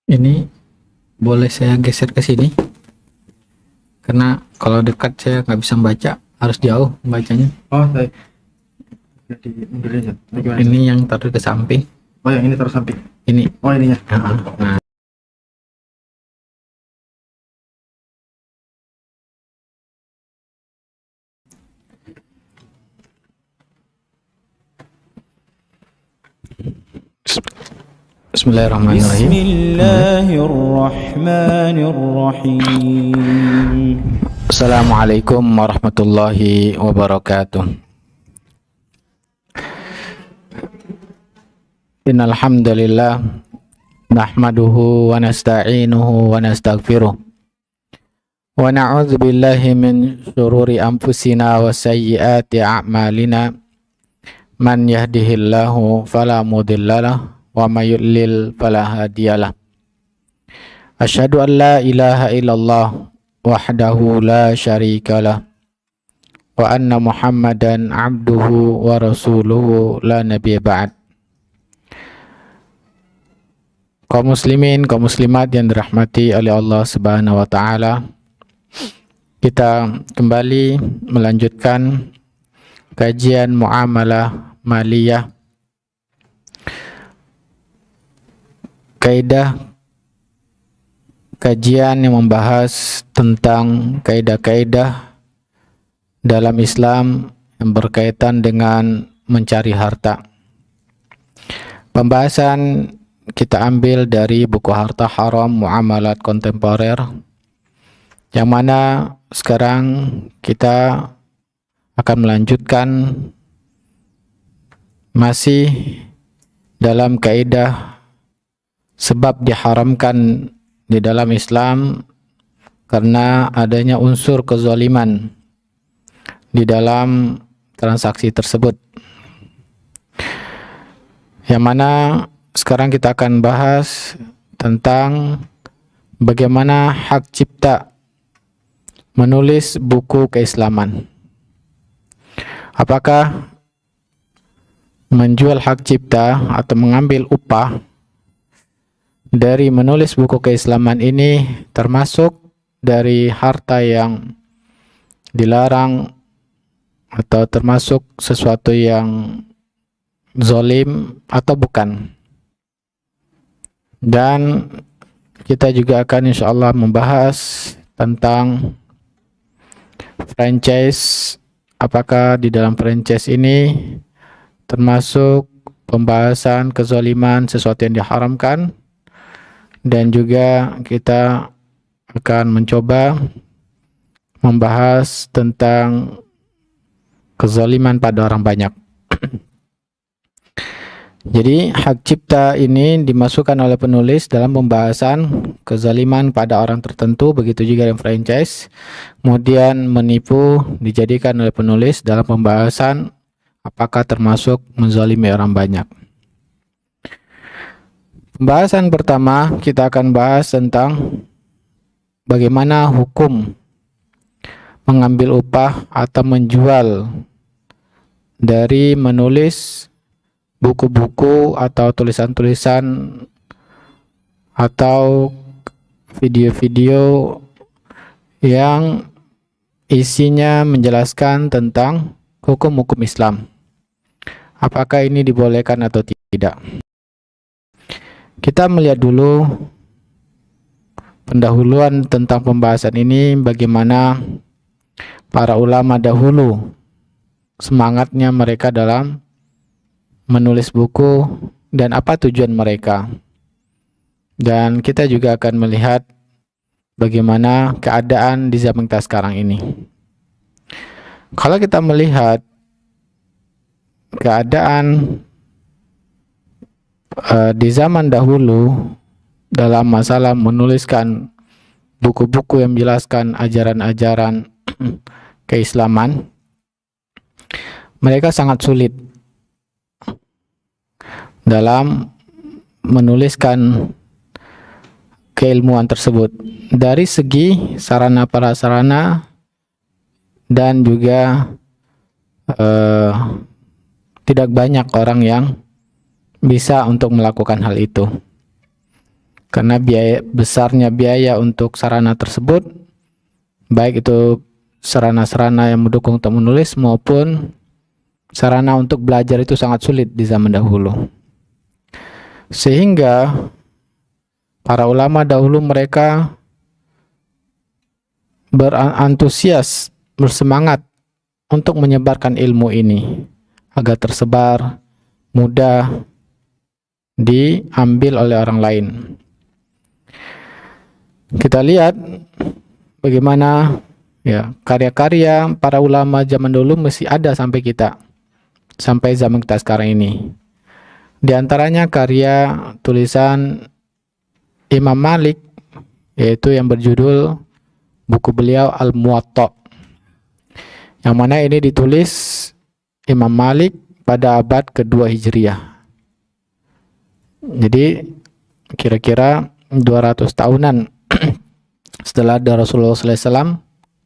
Ini boleh saya geser ke sini karena kalau dekat saya nggak bisa membaca, harus jauh bacanya. Oh, saya jadi mundurin ya. Ini yang taruh ke samping. Oh, yang ini taruh samping. Ini. Oh, ininya. Nah, Bismillahirrahmanirrahim. Bismillahirrahmanirrahim. Assalamualaikum warahmatullahi wabarakatuh. Innal hamdalillah nahmaduhu wa nasta'inuhu wa nastaghfiruh wa na'udzu billahi min shururi anfusina wa sayyiati a'malina. Man yahdihillahu fala mudhillalah wa may yudlil fala hadiyalah. Asyhadu an la ilaha illallah wahdahu la syarikalah wa anna Muhammadan abduhu wa rasuluhu la nabiyya ba'd. Kaum muslimin, kaum muslimat yang dirahmati oleh Allah Subhanahu wa taala, kita kembali melanjutkan kajian muamalah maliyah, kaidah kajian yang membahas tentang kaidah-kaidah dalam Islam yang berkaitan dengan mencari harta. Pembahasan kita ambil dari buku Harta Haram Muamalat Kontemporer, yang mana sekarang kita akan melanjutkan masih dalam kaidah sebab diharamkan di dalam Islam karena adanya unsur kezaliman di dalam transaksi tersebut, yang mana sekarang kita akan bahas tentang bagaimana hak cipta menulis buku keislaman. Apakah menjual hak cipta atau mengambil upah dari menulis buku keislaman ini termasuk dari harta yang dilarang atau termasuk sesuatu yang zalim atau bukan? Dan kita juga akan insyaallah membahas tentang franchise. Apakah di dalam franchise ini termasuk pembahasan kezaliman, sesuatu yang diharamkan, dan juga kita akan mencoba membahas tentang kezaliman pada orang banyak. Jadi hak cipta ini dimasukkan oleh penulis dalam pembahasan kezaliman pada orang tertentu, begitu juga yang franchise. Kemudian menipu dijadikan oleh penulis dalam pembahasan apakah termasuk menzalimi orang banyak. Pembahasan pertama kita akan bahas tentang bagaimana hukum mengambil upah atau menjual dari menulis buku-buku atau tulisan-tulisan atau video-video yang isinya menjelaskan tentang hukum-hukum Islam. Apakah ini dibolehkan atau tidak? Kita melihat dulu pendahuluan tentang pembahasan ini, bagaimana para ulama dahulu semangatnya mereka dalam menulis buku dan apa tujuan mereka. Dan kita juga akan melihat bagaimana keadaan di zaman kita sekarang ini. Kalau kita melihat keadaan di zaman dahulu dalam masalah menuliskan buku-buku yang menjelaskan ajaran-ajaran keislaman, mereka sangat sulit dalam menuliskan keilmuan tersebut dari segi sarana prasarana dan juga tidak banyak orang yang bisa untuk melakukan hal itu. karena besarnya biaya untuk sarana tersebut, baik itu sarana-sarana yang mendukung untuk menulis maupun sarana untuk belajar itu sangat sulit di zaman dahulu. Sehingga para ulama dahulu mereka berantusias, bersemangat untuk menyebarkan ilmu ini agar tersebar, mudah diambil oleh orang lain. Kita lihat bagaimana ya karya-karya para ulama zaman dulu masih ada sampai zaman kita sekarang ini. Di antaranya karya tulisan Imam Malik, yaitu yang berjudul buku beliau Al-Muwatta, yang mana ini ditulis Imam Malik pada abad kedua Hijriah. Jadi kira-kira 200 tahunan setelah Rasulullah SAW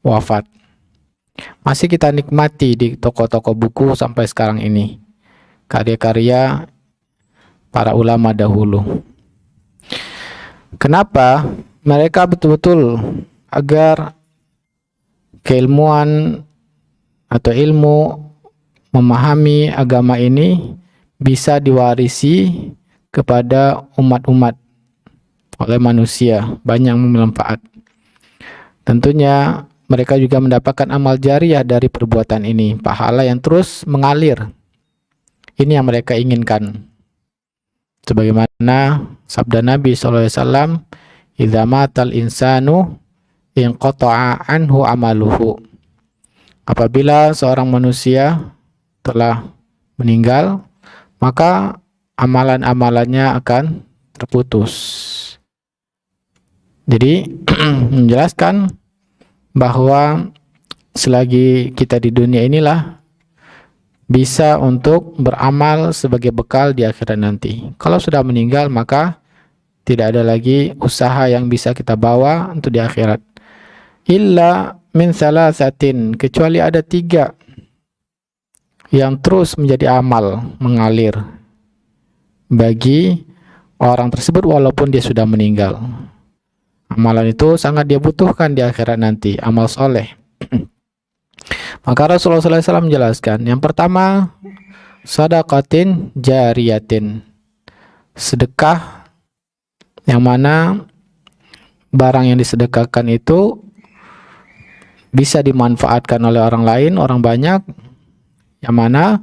wafat. Masih kita nikmati di toko-toko buku sampai sekarang ini karya-karya para ulama dahulu. Kenapa? Mereka betul-betul agar keilmuan atau ilmu memahami agama ini bisa diwarisi kepada umat-umat oleh manusia, banyak bermanfaat. Tentunya mereka juga mendapatkan amal jariah dari perbuatan ini, pahala yang terus mengalir. Ini yang mereka inginkan. Sebagaimana sabda Nabi SAW, "Idza matal insanu inqata'a anhu amaluhu." Apabila seorang manusia telah meninggal, maka amalan-amalannya akan terputus. Jadi menjelaskan bahwa selagi kita di dunia inilah bisa untuk beramal sebagai bekal di akhirat nanti. Kalau sudah meninggal maka tidak ada lagi usaha yang bisa kita bawa untuk di akhirat. Illa min salasatin, kecuali ada 3 yang terus menjadi amal mengalir bagi orang tersebut walaupun dia sudah meninggal. Amalan itu sangat dia butuhkan di akhirat nanti, amal soleh. Maka Rasulullah SAW menjelaskan, yang pertama, sadaqatin jariyatin, sedekah yang mana barang yang disedekahkan itu bisa dimanfaatkan oleh orang lain, orang banyak, yang mana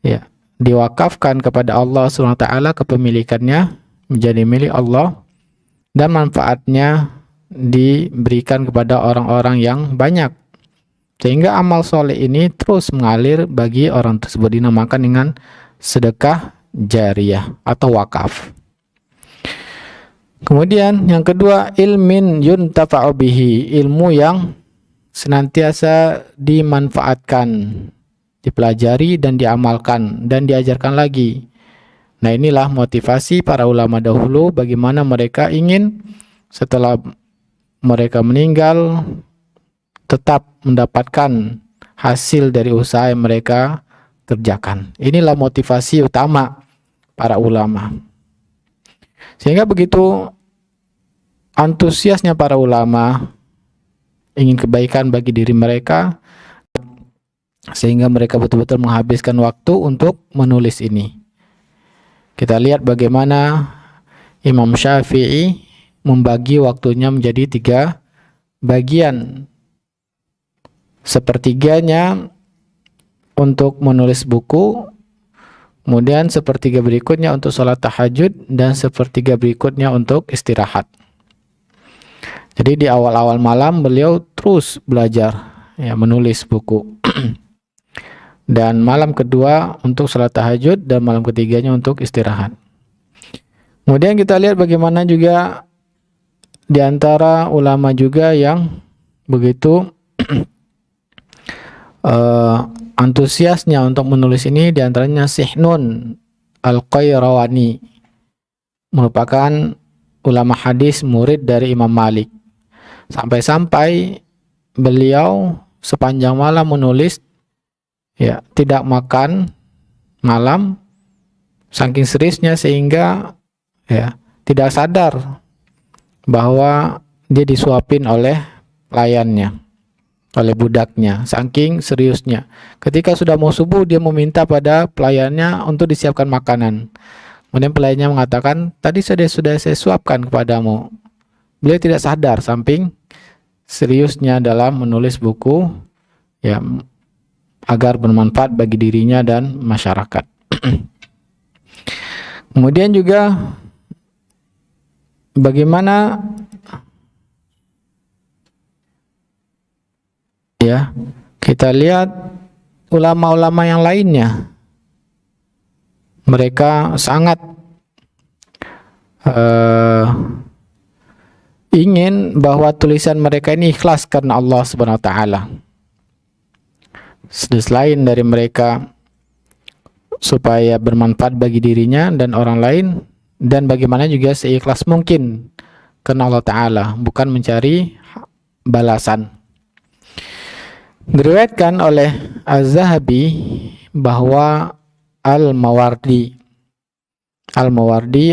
ya diwakafkan kepada Allah SWT, kepemilikannya menjadi milik Allah, dan manfaatnya diberikan kepada orang-orang yang banyak, sehingga amal soleh ini terus mengalir bagi orang tersebut, dinamakan dengan sedekah jariyah atau wakaf. Kemudian yang kedua, ilmin yuntafa'u bihi, ilmu yang senantiasa dimanfaatkan, dipelajari dan diamalkan dan diajarkan lagi. Nah, inilah motivasi para ulama dahulu, bagaimana mereka ingin setelah mereka meninggal tetap mendapatkan hasil dari usaha yang mereka kerjakan. Inilah motivasi utama para ulama. Sehingga begitu antusiasnya para ulama ingin kebaikan bagi diri mereka, sehingga mereka betul-betul menghabiskan waktu untuk menulis ini. Kita lihat bagaimana Imam Syafi'i membagi waktunya menjadi 3 bagian. Sepertiganya untuk menulis buku, kemudian sepertiga berikutnya untuk sholat tahajud, dan sepertiga berikutnya untuk istirahat. Jadi di awal-awal malam beliau terus belajar ya, menulis buku. Dan malam kedua untuk sholat tahajud, dan malam ketiganya untuk istirahat. Kemudian kita lihat bagaimana juga di antara ulama juga yang begitu antusiasnya untuk menulis ini, di antaranya Sihnun Al-Qayrawani, merupakan ulama hadis murid dari Imam Malik. Sampai-sampai beliau sepanjang malam menulis, ya, tidak makan malam, saking seriusnya, sehingga ya tidak sadar bahwa dia disuapin oleh pelayannya, oleh budaknya, saking seriusnya. Ketika sudah mau subuh, dia meminta pada pelayannya untuk disiapkan makanan. Kemudian pelayannya mengatakan, tadi sudah saya suapkan kepadamu. Beliau tidak sadar samping seriusnya dalam menulis buku, ya, agar bermanfaat bagi dirinya dan masyarakat. Kemudian juga bagaimana, ya, kita lihat ulama-ulama yang lainnya, mereka sangat ingin bahwa tulisan mereka ini ikhlas karena Allah Subhanahu wa taala. Selain dari mereka supaya bermanfaat bagi dirinya dan orang lain, dan bagaimana juga seikhlas mungkin karena Allah Ta'ala, bukan mencari balasan. Diriwayatkan oleh Az-Zahabi bahwa Al-Mawardi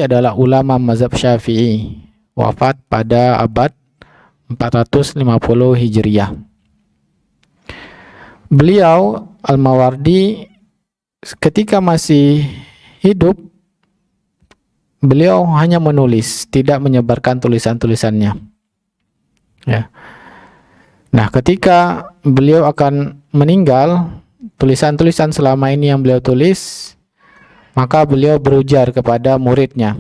adalah ulama mazhab Syafi'i, wafat pada abad 450 Hijriah. Beliau Al-Mawardi ketika masih hidup, beliau hanya menulis, tidak menyebarkan tulisan-tulisannya. Ya. Nah, ketika beliau akan meninggal, tulisan-tulisan selama ini yang beliau tulis, maka beliau berujar kepada muridnya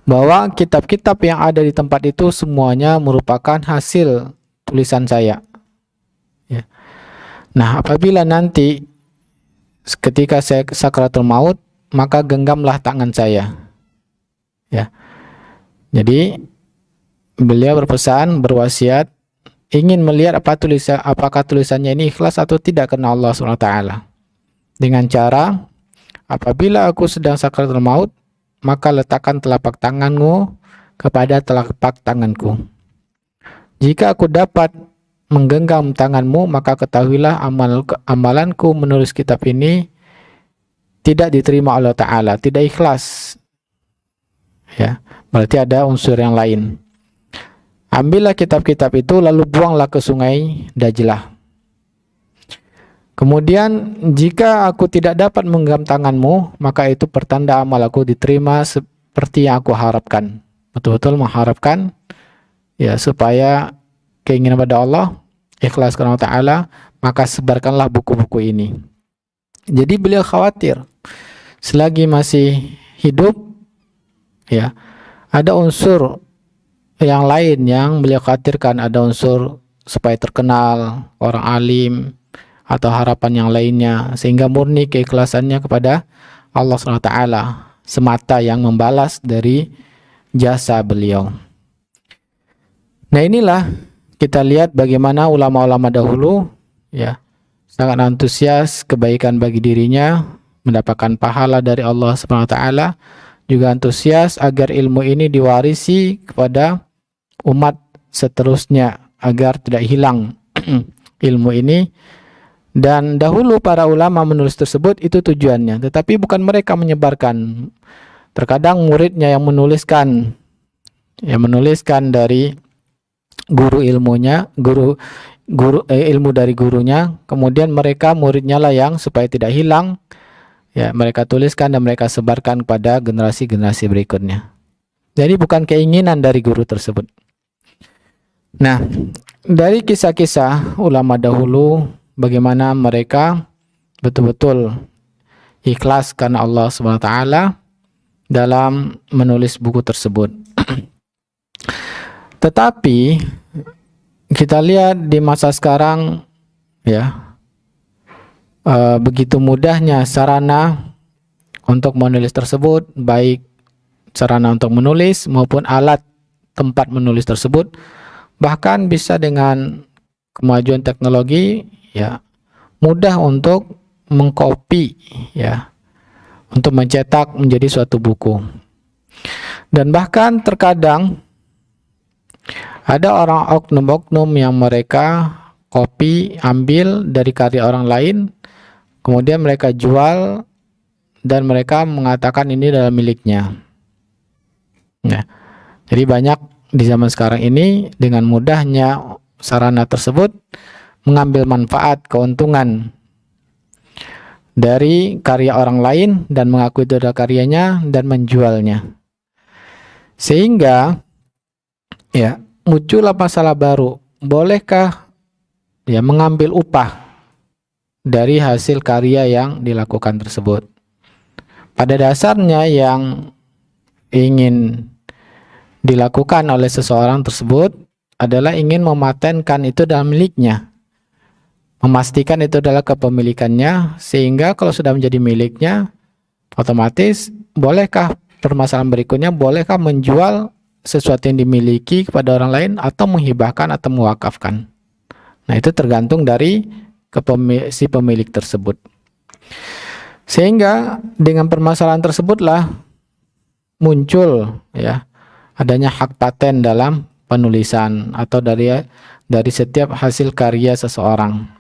bahwa kitab-kitab yang ada di tempat itu semuanya merupakan hasil tulisan saya. Ya. Nah, apabila nanti ketika saya sakratul maut, maka genggamlah tangan saya. Ya. Jadi beliau berpesan, berwasiat, ingin melihat apakah tulisannya ini ikhlas atau tidak karena Allah SWT. Dengan cara, apabila aku sedang sakratul maut, maka letakkan telapak tanganmu kepada telapak tanganku. Jika aku dapat menggenggam tanganmu, maka ketahuilah amalanku menulis kitab ini tidak diterima Allah Ta'ala, tidak ikhlas. Ya, berarti ada unsur yang lain. Ambillah kitab-kitab itu lalu buanglah ke sungai Dajlah. Kemudian jika aku tidak dapat menggenggam tanganmu, maka itu pertanda amal aku diterima seperti yang aku harapkan. Betul-betul mengharapkan, ya, supaya keinginan pada Allah, ikhlas karena Allah Ta'ala, maka sebarkanlah buku-buku ini. Jadi beliau khawatir selagi masih hidup, ya, ada unsur yang lain yang beliau khawatirkan, ada unsur supaya terkenal, orang alim, atau harapan yang lainnya, sehingga murni keikhlasannya kepada Allah SWT semata yang membalas dari jasa beliau. Nah, inilah kita lihat bagaimana ulama-ulama dahulu, ya, sangat antusias kebaikan bagi dirinya, mendapatkan pahala dari Allah SWT, juga antusias agar ilmu ini diwarisi kepada umat seterusnya agar tidak hilang ilmu ini. Dan dahulu para ulama menulis tersebut itu tujuannya, tetapi bukan mereka menyebarkan. Terkadang muridnya yang menuliskan, dari guru ilmunya, ilmu dari gurunya, kemudian mereka muridnya lah yang supaya tidak hilang, ya, mereka tuliskan dan mereka sebarkan kepada generasi-generasi berikutnya. Jadi bukan keinginan dari guru tersebut. Nah, dari kisah-kisah ulama dahulu, bagaimana mereka betul-betul ikhlas karena Allah SWT dalam menulis buku tersebut. Tetapi kita lihat di masa sekarang, ya, begitu mudahnya sarana untuk menulis tersebut, baik sarana untuk menulis maupun alat tempat menulis tersebut, bahkan bisa dengan kemajuan teknologi, ya, mudah untuk mengcopy, ya, untuk mencetak menjadi suatu buku. Dan bahkan terkadang ada orang oknum-oknum yang mereka copy, ambil dari karya orang lain, kemudian mereka jual dan mereka mengatakan ini adalah miliknya. Nah, Jadi banyak di zaman sekarang ini dengan mudahnya sarana tersebut mengambil manfaat, keuntungan dari karya orang lain dan mengaku itu adalah karyanya dan menjualnya. Sehingga ya muncullah masalah baru. Bolehkah ya mengambil upah dari hasil karya yang dilakukan tersebut? Pada dasarnya yang ingin dilakukan oleh seseorang tersebut adalah ingin mematenkan itu dalam miliknya, memastikan itu adalah kepemilikannya, sehingga kalau sudah menjadi miliknya, otomatis bolehkah, permasalahan berikutnya, bolehkah menjual sesuatu yang dimiliki kepada orang lain atau menghibahkan atau mewakafkan. Nah, itu tergantung dari si pemilik tersebut. Sehingga dengan permasalahan tersebutlah muncul ya adanya hak paten dalam penulisan atau dari setiap hasil karya seseorang.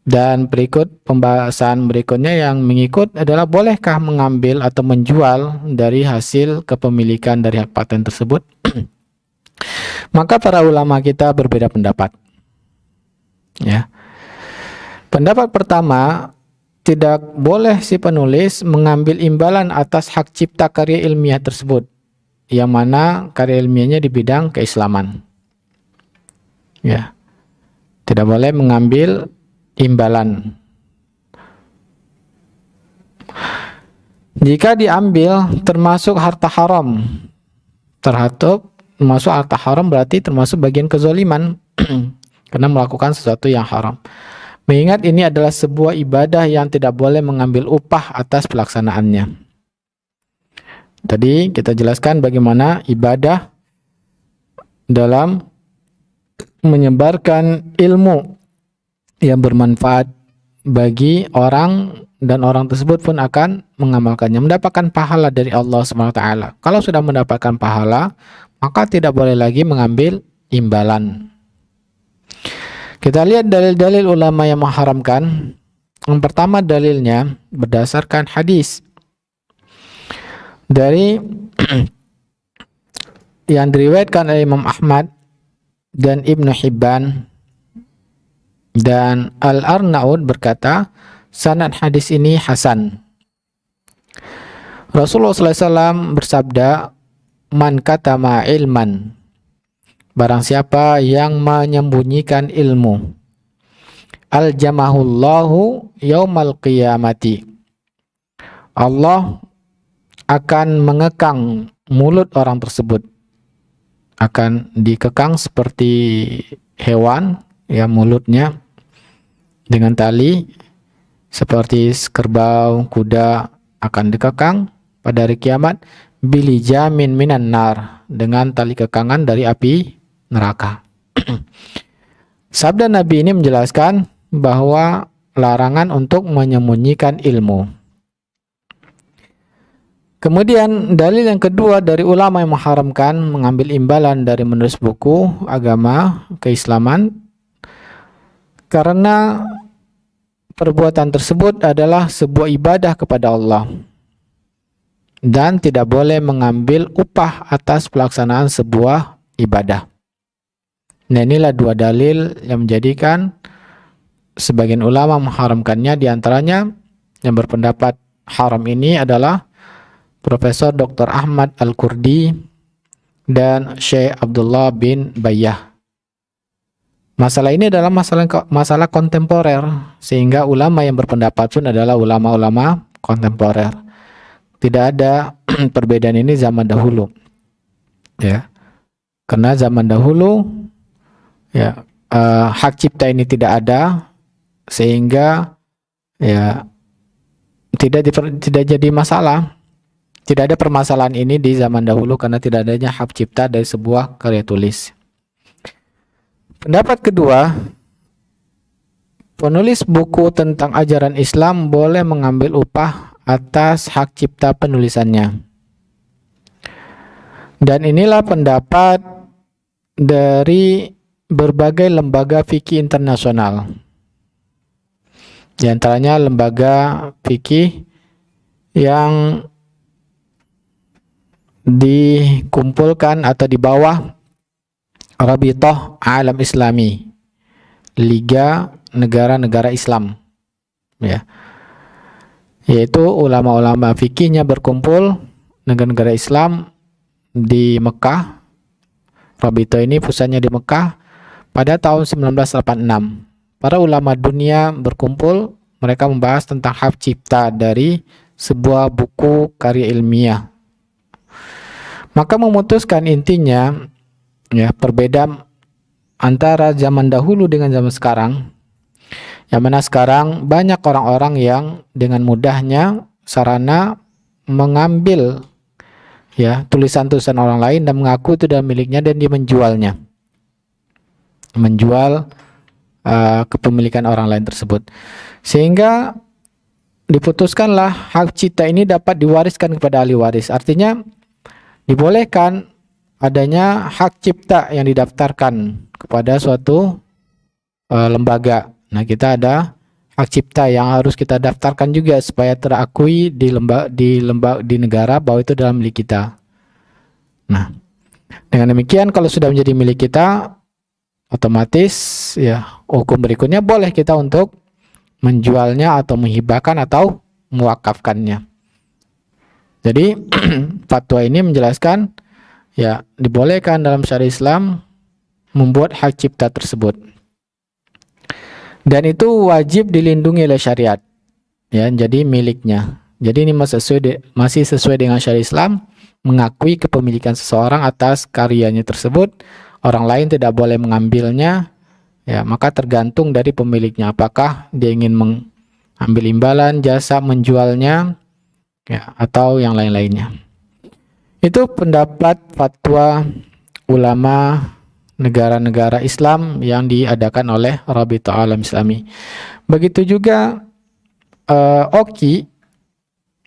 Dan berikut pembahasan berikutnya yang mengikut adalah bolehkah mengambil atau menjual dari hasil kepemilikan dari hak paten tersebut? Maka para ulama kita berbeda pendapat. Ya. Pendapat pertama, tidak boleh si penulis mengambil imbalan atas hak cipta karya ilmiah tersebut, yang mana karya ilmiahnya di bidang keislaman. Ya. Tidak boleh mengambil imbalan. Jika diambil termasuk harta haram, termasuk harta haram berarti termasuk bagian kezaliman karena melakukan sesuatu yang haram. Mengingat ini adalah sebuah ibadah yang tidak boleh mengambil upah atas pelaksanaannya. Tadi kita jelaskan bagaimana ibadah dalam menyebarkan ilmu yang bermanfaat bagi orang, dan orang tersebut pun akan mengamalkannya, mendapatkan pahala dari Allah SWT. Kalau sudah mendapatkan pahala, maka tidak boleh lagi mengambil imbalan. Kita lihat dalil-dalil ulama yang mengharamkan. Yang pertama dalilnya berdasarkan hadis dari yang diriwayatkan oleh Imam Ahmad dan Ibnu Hibban, dan Al-Arnaud berkata, sanad hadis ini hasan. Rasulullah SAW bersabda, man katama ilman, barang siapa yang menyembunyikan ilmu, aljamahullahu yaumal qiyamati, Allah akan mengekang mulut orang tersebut, akan dikekang seperti hewan ya, mulutnya dengan tali seperti kerbau, kuda, akan dikekang pada hari kiamat bili jamin minan nar, dengan tali kekangan dari api neraka. Sabda Nabi ini menjelaskan bahwa larangan untuk menyembunyikan ilmu. Kemudian dalil yang kedua dari ulama yang mengharamkan mengambil imbalan dari menulis buku agama keislaman, karena perbuatan tersebut adalah sebuah ibadah kepada Allah dan tidak boleh mengambil upah atas pelaksanaan sebuah ibadah. Nah, inilah dua dalil yang menjadikan sebagian ulama mengharamkannya. Di antaranya yang berpendapat haram ini adalah Profesor Dr. Ahmad Al-Kurdi dan Syekh Abdullah bin Bayyah. Masalah ini adalah masalah kontemporer, sehingga ulama yang berpendapat pun adalah ulama-ulama kontemporer. Tidak ada perbedaan ini zaman dahulu, ya. Karena zaman dahulu, ya, hak cipta ini tidak ada, sehingga ya tidak jadi masalah. Tidak ada permasalahan ini di zaman dahulu karena tidak adanya hak cipta dari sebuah karya tulis. Pendapat kedua, penulis buku tentang ajaran Islam boleh mengambil upah atas hak cipta penulisannya. Dan inilah pendapat dari berbagai lembaga fikih internasional. Di antaranya lembaga fikih yang dikumpulkan atau di bawah Rabithah Alam Islami, Liga Negara-Negara Islam, ya, yaitu ulama-ulama fikihnya berkumpul negara-negara Islam di Mekah. Rabithah ini pusatnya di Mekah pada tahun 1986. Para ulama dunia berkumpul, mereka membahas tentang hak cipta dari sebuah buku karya ilmiah. Maka memutuskan intinya, ya, perbedaan antara zaman dahulu dengan zaman sekarang. Yang mana sekarang banyak orang-orang yang dengan mudahnya sarana mengambil, ya, tulisan-tulisan orang lain dan mengaku itu adalah miliknya dan dia menjualnya. Menjual kepemilikan orang lain tersebut. Sehingga diputuskanlah hak cipta ini dapat diwariskan kepada ahli waris. Artinya dibolehkan adanya hak cipta yang didaftarkan kepada suatu lembaga. Nah, kita ada hak cipta yang harus kita daftarkan juga supaya terakui di negara bahwa itu adalah milik kita. Nah, dengan demikian kalau sudah menjadi milik kita, otomatis, ya, hukum berikutnya boleh kita untuk menjualnya atau menghibahkan atau mewakafkannya. Jadi fatwa ini menjelaskan, ya, dibolehkan dalam syariat Islam membuat hak cipta tersebut. Dan itu wajib dilindungi oleh syariat, ya, jadi miliknya. Jadi ini masih sesuai dengan syariat Islam, mengakui kepemilikan seseorang atas karyanya tersebut. Orang lain tidak boleh mengambilnya, ya, maka tergantung dari pemiliknya. Apakah dia ingin mengambil imbalan, jasa, menjualnya, ya, atau yang lain-lainnya. Itu pendapat fatwa ulama negara-negara Islam yang diadakan oleh Rabithah Alam Islami. Begitu juga OKI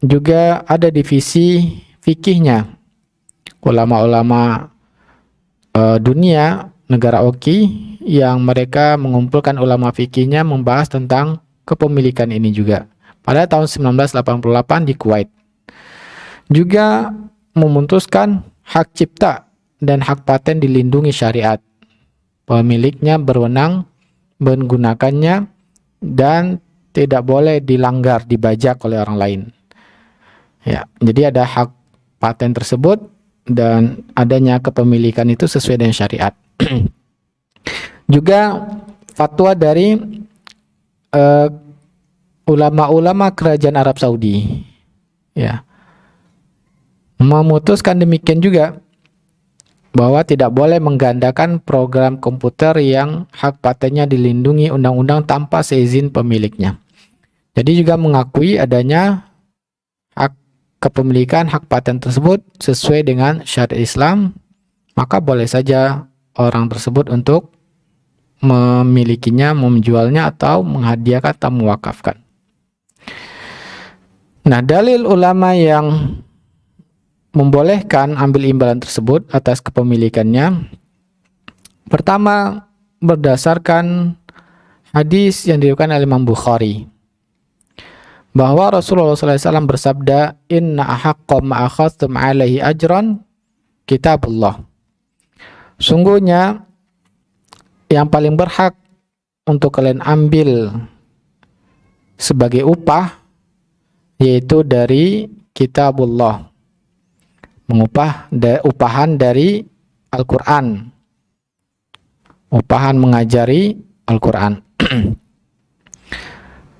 juga ada divisi fikihnya. Ulama-ulama dunia negara OKI yang mereka mengumpulkan ulama fikihnya membahas tentang kepemilikan ini juga pada tahun 1988 di Kuwait. Juga memutuskan hak cipta dan hak paten dilindungi syariat. Pemiliknya berwenang menggunakannya dan tidak boleh dilanggar, dibajak oleh orang lain. Ya, jadi ada hak paten tersebut dan adanya kepemilikan itu sesuai dengan syariat. Juga fatwa dari ulama-ulama kerajaan Arab Saudi, ya, memutuskan demikian juga bahwa tidak boleh menggandakan program komputer yang hak patennya dilindungi undang-undang tanpa seizin pemiliknya. Jadi juga mengakui adanya hak kepemilikan hak paten tersebut sesuai dengan syariat Islam, maka boleh saja orang tersebut untuk memilikinya, menjualnya, atau menghadiahkan atau mewakafkan. Nah, dalil ulama yang membolehkan ambil imbalan tersebut atas kepemilikannya, pertama berdasarkan hadis yang diriwayatkan oleh Imam Bukhari, bahwa Rasulullah SAW bersabda, "Inna ahaqqa ma akhadtum alaihi ajran kitabullah." Sungguhnya yang paling berhak untuk kalian ambil sebagai upah yaitu dari kitabullah, upahan dari Al-Quran, upahan mengajari Al-Quran.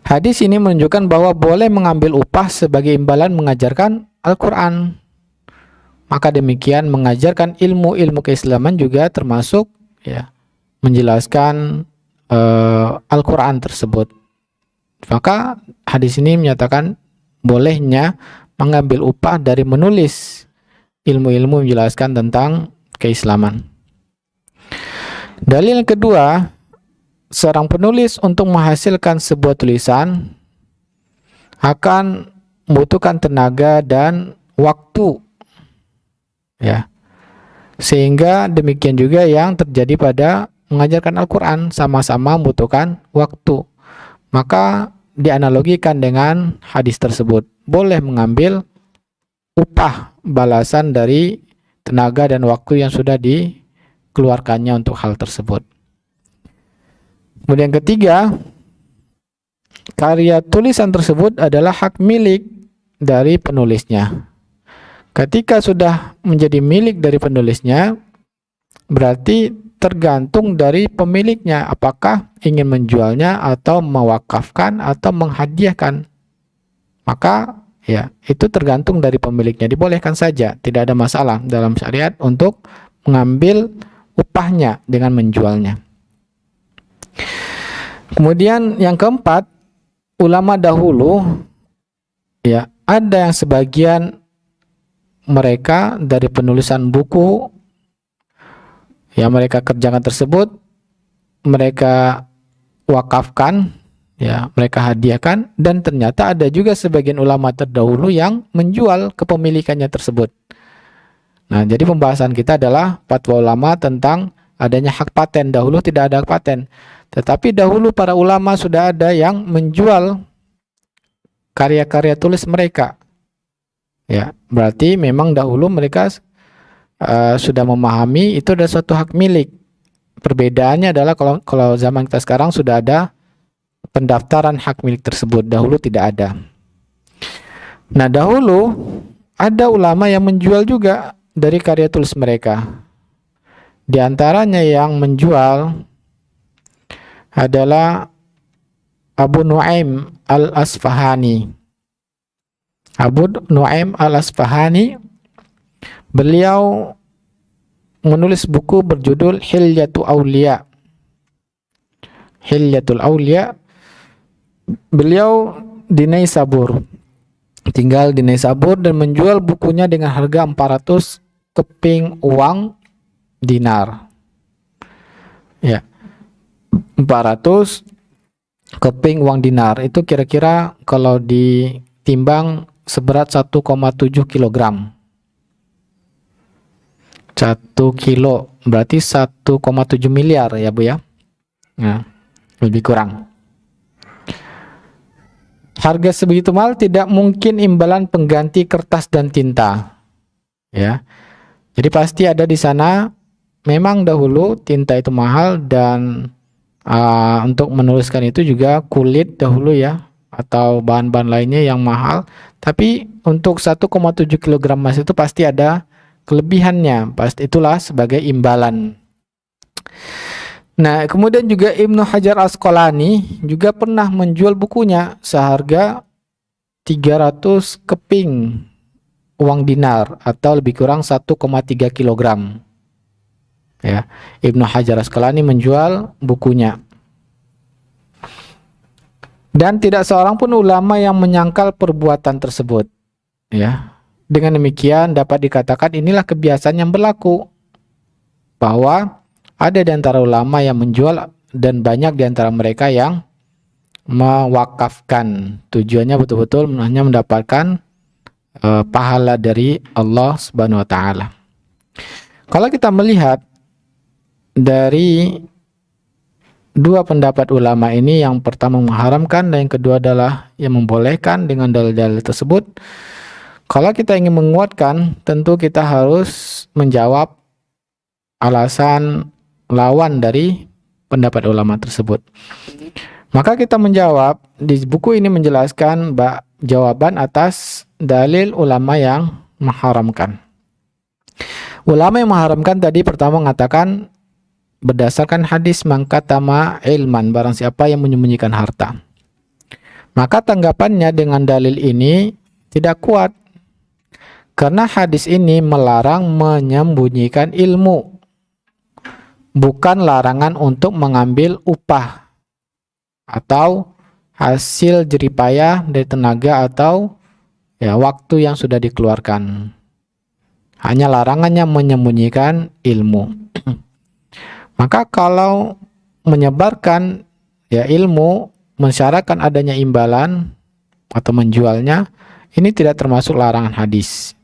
Hadis ini menunjukkan bahwa boleh mengambil upah sebagai imbalan mengajarkan Al-Quran. Maka demikian mengajarkan ilmu-ilmu keislaman juga termasuk, ya, menjelaskan Al-Quran tersebut. Maka hadis ini menyatakan bolehnya mengambil upah dari menulis ilmu-ilmu menjelaskan tentang keislaman. Dalil yang kedua, seorang penulis untuk menghasilkan sebuah tulisan akan membutuhkan tenaga dan waktu, ya. Sehingga demikian juga yang terjadi pada mengajarkan Al-Quran, sama-sama membutuhkan waktu. Maka dianalogikan dengan hadis tersebut, boleh mengambil upah balasan dari tenaga dan waktu yang sudah dikeluarkannya untuk hal tersebut. Kemudian ketiga, karya tulisan tersebut adalah hak milik dari penulisnya. Ketika sudah menjadi milik dari penulisnya, berarti tergantung dari pemiliknya apakah ingin menjualnya atau mewakafkan atau menghadiahkan. Maka ya, itu tergantung dari pemiliknya. Dibolehkan saja, tidak ada masalah dalam syariat untuk mengambil upahnya dengan menjualnya. Kemudian yang keempat, ulama dahulu ya, ada yang sebagian mereka dari penulisan buku yang mereka kerjakan tersebut mereka wakafkan, ya, mereka hadiahkan, dan ternyata ada juga sebagian ulama terdahulu yang menjual kepemilikannya tersebut. Nah, jadi pembahasan kita adalah fatwa ulama tentang adanya hak paten. Dahulu tidak ada hak paten, tetapi dahulu para ulama sudah ada yang menjual karya-karya tulis mereka. Ya, berarti memang dahulu mereka sudah memahami itu adalah suatu hak milik. Perbedaannya adalah kalau zaman kita sekarang sudah ada pendaftaran hak milik tersebut, dahulu tidak ada. Nah, dahulu ada ulama yang menjual juga dari karya tulis mereka. Di antaranya yang menjual adalah Abu Nuaim al-Asfahani. Abu Nuaim al-Asfahani, beliau menulis buku berjudul Hilyatul Aulia. Hilyatul Aulia. Beliau di Naisabur, tinggal di Naisabur, dan menjual bukunya dengan harga 400 keping uang dinar. Ya, 400 keping uang dinar itu kira-kira kalau ditimbang seberat 1,7 kilogram. 1 kilo berarti 1,7 miliar ya Bu ya. Nah, lebih kurang. Harga sebegitu mahal tidak mungkin imbalan pengganti kertas dan tinta. Ya. Jadi pasti ada di sana. Memang dahulu tinta itu mahal, dan untuk menuliskan itu juga kulit dahulu ya, atau bahan-bahan lainnya yang mahal. Tapi untuk 1,7 kg emas itu pasti ada kelebihannya, pasti itulah sebagai imbalan. Nah, kemudian juga Ibnu Hajar Asqalani juga pernah menjual bukunya seharga 300 keping uang dinar atau lebih kurang 1,3 kilogram. Ya, Ibnu Hajar Asqalani menjual bukunya. Dan tidak seorang pun ulama yang menyangkal perbuatan tersebut. Ya. Dengan demikian dapat dikatakan inilah kebiasaan yang berlaku, bahwa ada di antara ulama yang menjual dan banyak di antara mereka yang mewakafkan. Tujuannya betul-betul hanya mendapatkan pahala dari Allah Subhanahu wa taala. Kalau kita melihat dari dua pendapat ulama ini, yang pertama mengharamkan dan yang kedua adalah yang membolehkan dengan dalil-dalil tersebut. Kalau kita ingin menguatkan, tentu kita harus menjawab alasan lawan dari pendapat ulama tersebut. Maka kita menjawab, di buku ini menjelaskan jawaban atas dalil ulama yang mengharamkan. Ulama yang mengharamkan tadi pertama mengatakan berdasarkan hadis mangkatama ilman, barang siapa yang menyembunyikan harta. Maka tanggapannya dengan dalil ini tidak kuat, karena hadis ini melarang menyembunyikan ilmu, bukan larangan untuk mengambil upah atau hasil jeripayah dari tenaga atau ya waktu yang sudah dikeluarkan. Hanya larangannya menyembunyikan ilmu. Maka kalau menyebarkan ya ilmu mensyaratkan adanya imbalan atau menjualnya, ini tidak termasuk larangan hadis.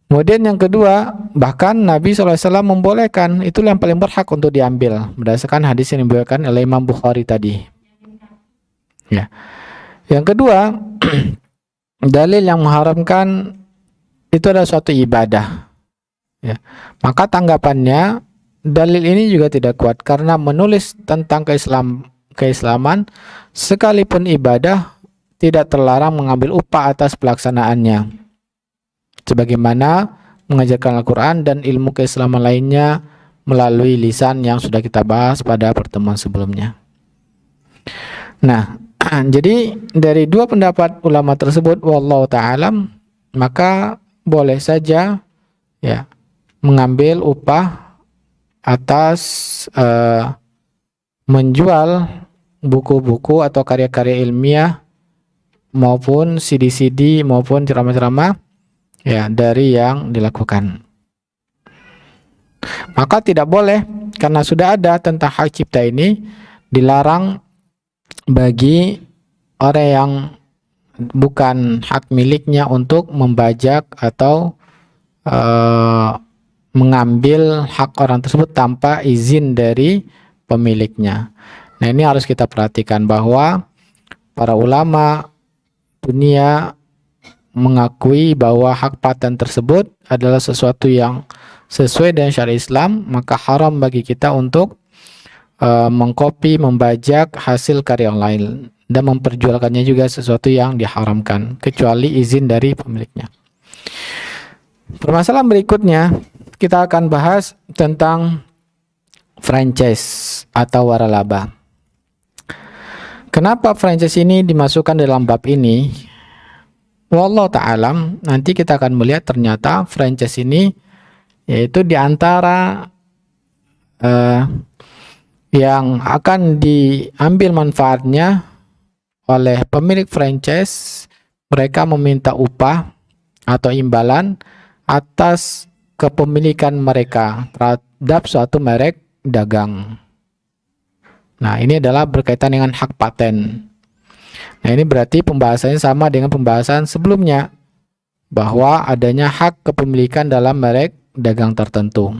Kemudian yang kedua, bahkan Nabi SAW membolehkan, itulah yang paling berhak untuk diambil berdasarkan hadis yang dibawakan oleh Imam Bukhari tadi. Ya. Yang kedua, dalil yang mengharamkan itu adalah suatu ibadah, ya. Maka tanggapannya dalil ini juga tidak kuat karena menulis tentang keislaman sekalipun ibadah tidak terlarang mengambil upah atas pelaksanaannya, sebagaimana mengajarkan Al-Quran dan ilmu keislaman lainnya melalui lisan yang sudah kita bahas pada pertemuan sebelumnya. Nah, jadi dari dua pendapat ulama tersebut, wallahu ta'alam, maka boleh saja ya mengambil upah atas menjual buku-buku atau karya-karya ilmiah maupun CD-CD maupun ceramah-ceramah ya dari yang dilakukan. Maka tidak boleh, karena sudah ada tentang hak cipta ini, dilarang bagi orang yang bukan hak miliknya untuk membajak atau mengambil hak orang tersebut tanpa izin dari pemiliknya. Nah, ini harus kita perhatikan bahwa para ulama dunia mengakui bahwa hak paten tersebut adalah sesuatu yang sesuai dengan syariat Islam, maka haram bagi kita untuk mengcopy, membajak hasil karya yang lain dan memperjualkannya juga sesuatu yang diharamkan kecuali izin dari pemiliknya. Permasalahan berikutnya kita akan bahas tentang franchise atau waralaba. Kenapa franchise ini dimasukkan dalam bab ini? Wallahu ta'alam, nanti kita akan melihat ternyata franchise ini yaitu diantara yang akan diambil manfaatnya oleh pemilik franchise, mereka meminta upah atau imbalan atas kepemilikan mereka terhadap suatu merek dagang. Nah, ini adalah berkaitan dengan hak paten. Nah, ini berarti pembahasannya sama dengan pembahasan sebelumnya, bahwa adanya hak kepemilikan dalam merek dagang tertentu.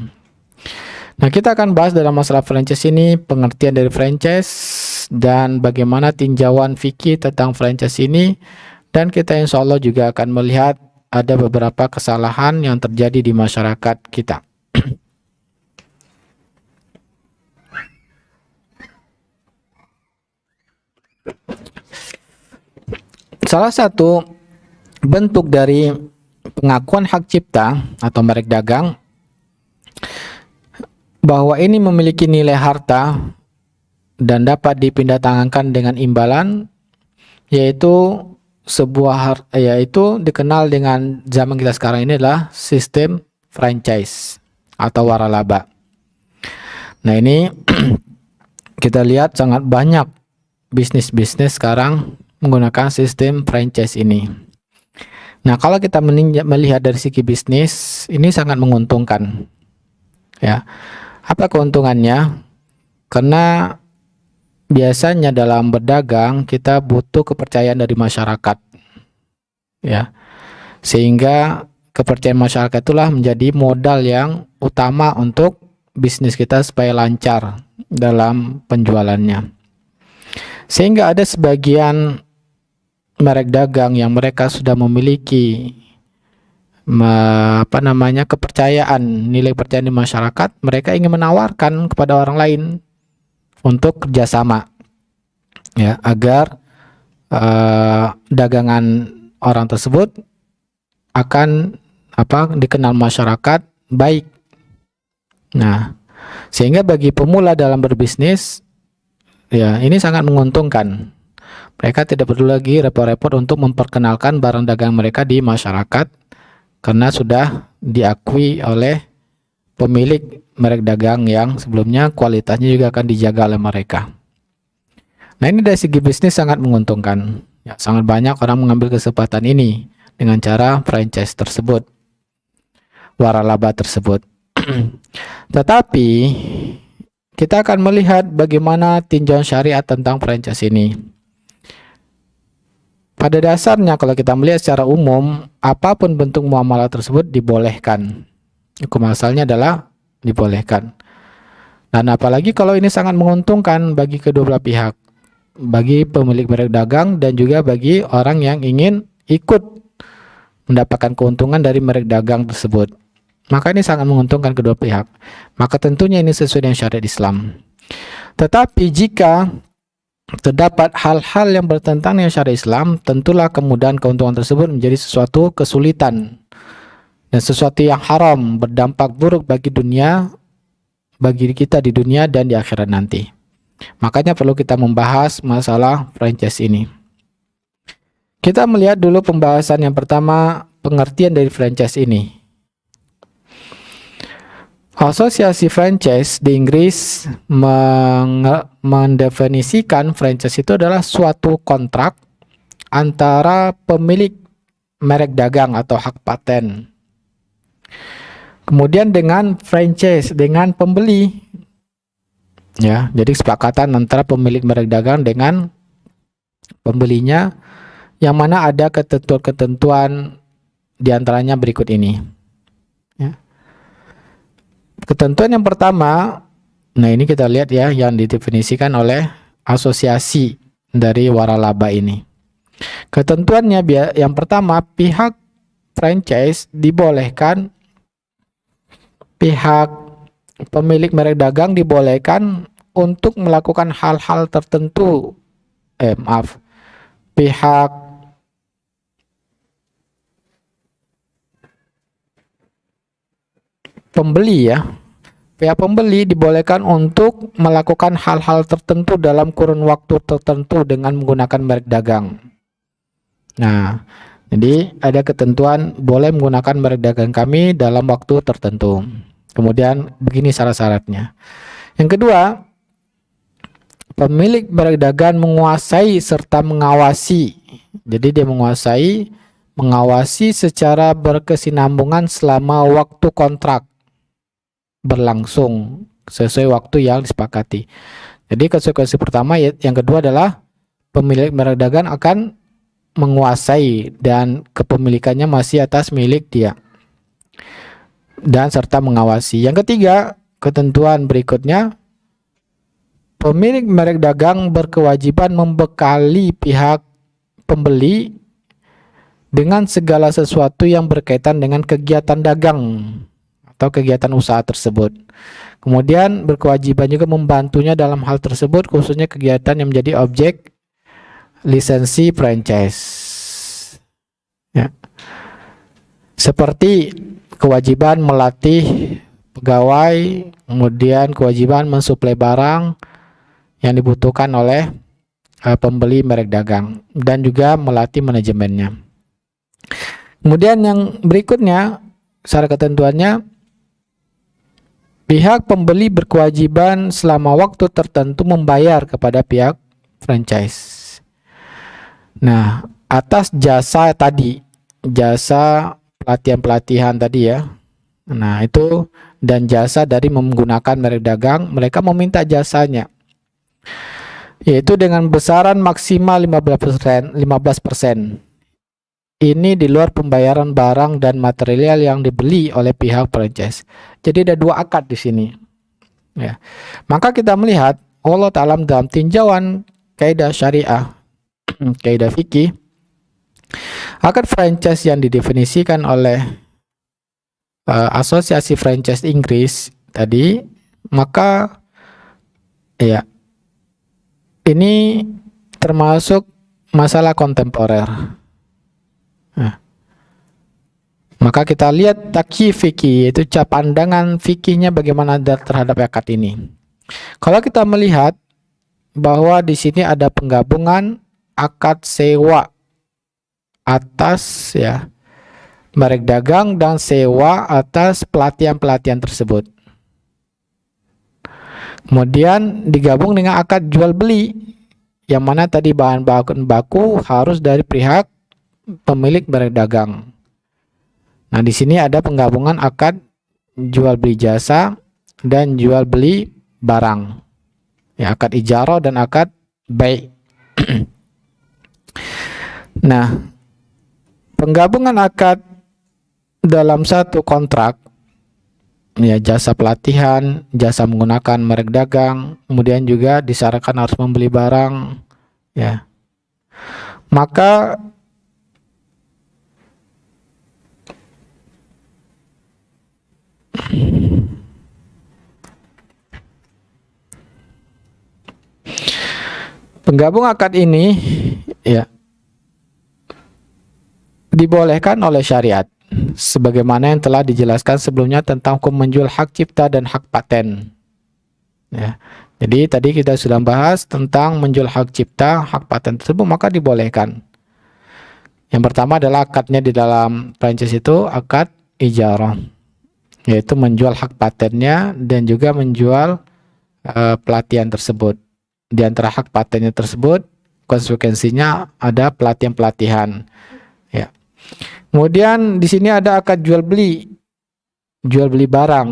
Nah, kita akan bahas dalam masalah franchise ini, pengertian dari franchise dan bagaimana tinjauan fikih tentang franchise ini, dan kita insya Allah juga akan melihat ada beberapa kesalahan yang terjadi di masyarakat kita. Salah satu bentuk dari pengakuan hak cipta atau merek dagang bahwa ini memiliki nilai harta dan dapat dipindahtangankan dengan imbalan, yaitu dikenal dengan zaman kita sekarang ini adalah sistem franchise atau waralaba. Nah, ini kita lihat sangat banyak bisnis-bisnis sekarang menggunakan sistem franchise ini. Nah, kalau kita melihat dari segi bisnis, ini sangat menguntungkan. Ya, apa keuntungannya? Karena biasanya dalam berdagang kita butuh kepercayaan dari masyarakat, ya, sehingga kepercayaan masyarakat itulah menjadi modal yang utama untuk bisnis kita supaya lancar dalam penjualannya. Sehingga ada sebagian merek dagang yang mereka sudah memiliki kepercayaan, nilai kepercayaan di masyarakat, mereka ingin menawarkan kepada orang lain untuk kerjasama, ya, agar dagangan orang tersebut akan dikenal masyarakat baik. Nah, sehingga bagi pemula dalam berbisnis, ya, ini sangat menguntungkan. Mereka tidak perlu lagi repot-repot untuk memperkenalkan barang dagang mereka di masyarakat karena sudah diakui oleh pemilik merek dagang yang sebelumnya kualitasnya juga akan dijaga oleh mereka. Nah, ini dari segi bisnis sangat menguntungkan. Ya, sangat banyak orang mengambil kesempatan ini dengan cara franchise tersebut, waralaba tersebut. Tetapi kita akan melihat bagaimana tinjauan syariat tentang franchise ini. Pada dasarnya kalau kita melihat secara umum, apapun bentuk muamalah tersebut dibolehkan. Hukum asalnya adalah dibolehkan. Dan apalagi kalau ini sangat menguntungkan bagi kedua belah pihak, bagi pemilik merek dagang dan juga bagi orang yang ingin ikut mendapatkan keuntungan dari merek dagang tersebut. Maka ini sangat menguntungkan kedua pihak. Maka tentunya ini sesuai dengan syariat Islam. Tetapi jika terdapat hal-hal yang bertentangan dengan syariat Islam, tentulah kemudahan keuntungan tersebut menjadi sesuatu kesulitan dan sesuatu yang haram, berdampak buruk bagi kita di dunia dan di akhirat nanti. Makanya perlu kita membahas masalah franchise ini. Kita melihat dulu pembahasan yang pertama, pengertian dari franchise ini. Asosiasi franchise di Inggris mendefinisikan franchise itu adalah suatu kontrak antara pemilik merek dagang atau hak paten. Kemudian dengan franchise, dengan pembeli. Ya, jadi kesepakatan antara pemilik merek dagang dengan pembelinya, yang mana ada ketentuan-ketentuan diantaranya berikut ini. Ya. Ketentuan yang pertama, nah ini kita lihat ya, yang didefinisikan oleh asosiasi dari waralaba ini. Ketentuannya yang pertama, pihak franchise dibolehkan, pihak pemilik merek dagang dibolehkan untuk melakukan hal-hal tertentu. Pihak pembeli ya, pihak pembeli dibolehkan untuk melakukan hal-hal tertentu dalam kurun waktu tertentu dengan menggunakan merek dagang. Nah, jadi ada ketentuan boleh menggunakan merek dagang kami dalam waktu tertentu. Kemudian begini syarat-syaratnya. Yang kedua, pemilik merek dagang menguasai serta mengawasi. Jadi dia mengawasi secara berkesinambungan selama waktu kontrak berlangsung sesuai waktu yang disepakati. Jadi konsekuensi pertama yang kedua adalah pemilik merek dagang akan menguasai dan kepemilikannya masih atas milik dia, dan serta mengawasi. Yang ketiga, ketentuan berikutnya, pemilik merek dagang berkewajiban membekali pihak pembeli dengan segala sesuatu yang berkaitan dengan kegiatan dagang atau kegiatan usaha tersebut. Kemudian berkewajiban juga membantunya dalam hal tersebut, khususnya kegiatan yang menjadi objek lisensi franchise. Ya. Seperti kewajiban melatih pegawai, kemudian kewajiban mensuplai barang yang dibutuhkan oleh pembeli merek dagang, dan juga melatih manajemennya. Kemudian yang berikutnya, syarat ketentuannya, pihak pembeli berkewajiban selama waktu tertentu membayar kepada pihak franchise. Nah, atas jasa tadi, jasa pelatihan-pelatihan tadi ya. Nah, itu dan jasa dari menggunakan merek dagang, mereka meminta jasanya. Yaitu dengan besaran maksimal 15%. Ini di luar pembayaran barang dan material yang dibeli oleh pihak franchise. Jadi ada dua akad di sini. Ya. Maka kita melihat Allah Ta'ala dalam tinjauan kaidah syariah, kaidah fikih, akad franchise yang didefinisikan oleh Asosiasi Franchise Inggris tadi, maka ya ini termasuk masalah kontemporer. Nah, maka kita lihat takyif fikih, yaitu pandangan fikihnya bagaimana terhadap akad ini. Kalau kita melihat bahwa di sini ada penggabungan akad sewa atas ya merek dagang dan sewa atas pelatihan-pelatihan tersebut. Kemudian digabung dengan akad jual beli, yang mana tadi bahan baku harus dari pihak pemilik merek dagang. Nah, di sini ada penggabungan akad jual beli jasa dan jual beli barang. Ya, akad ijarah dan akad bai'. Nah, penggabungan akad dalam satu kontrak, ya jasa pelatihan, jasa menggunakan merek dagang, kemudian juga disyaratkan harus membeli barang, ya. Maka Penggabung akad ini ya dibolehkan oleh syariat sebagaimana yang telah dijelaskan sebelumnya tentang hukum menjual hak cipta dan hak paten. Ya. Jadi tadi kita sudah bahas tentang menjual hak cipta, hak paten tersebut maka dibolehkan. Yang pertama adalah akadnya di dalam franchise itu akad ijarah, yaitu menjual hak patennya dan juga menjual pelatihan tersebut. Di antara hak patennya tersebut konsekuensinya ada pelatihan-pelatihan. Ya. Kemudian di sini ada akad jual beli barang.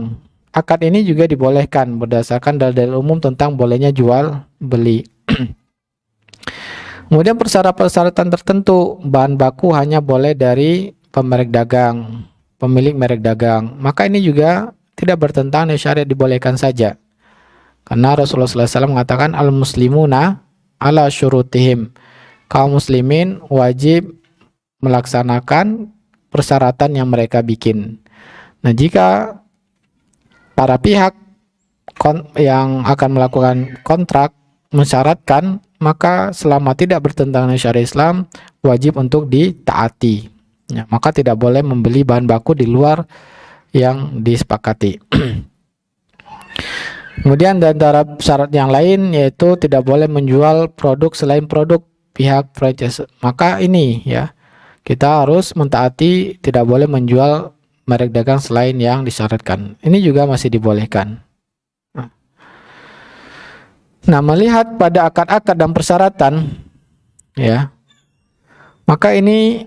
Akad ini juga dibolehkan berdasarkan dalil umum tentang bolehnya jual beli. Kemudian persyaratan tertentu, bahan baku hanya boleh dari pemilik merek dagang. Maka ini juga tidak bertentangan dengan syariat, dibolehkan saja. Karena Rasulullah SAW mengatakan al-muslimuna ala syurutihim. Kaum muslimin wajib melaksanakan persyaratan yang mereka bikin. Nah, jika para pihak yang akan melakukan kontrak mensyaratkan, maka selama tidak bertentangan dengan syariat Islam, wajib untuk ditaati. Ya, maka tidak boleh membeli bahan baku di luar yang disepakati. Kemudian di antara syarat yang lain yaitu tidak boleh menjual produk selain produk pihak franchise. Maka ini ya, kita harus mentaati, tidak boleh menjual merek dagang selain yang disyaratkan. Ini juga masih dibolehkan. Nah, melihat pada akad-akad dan persyaratan ya, maka ini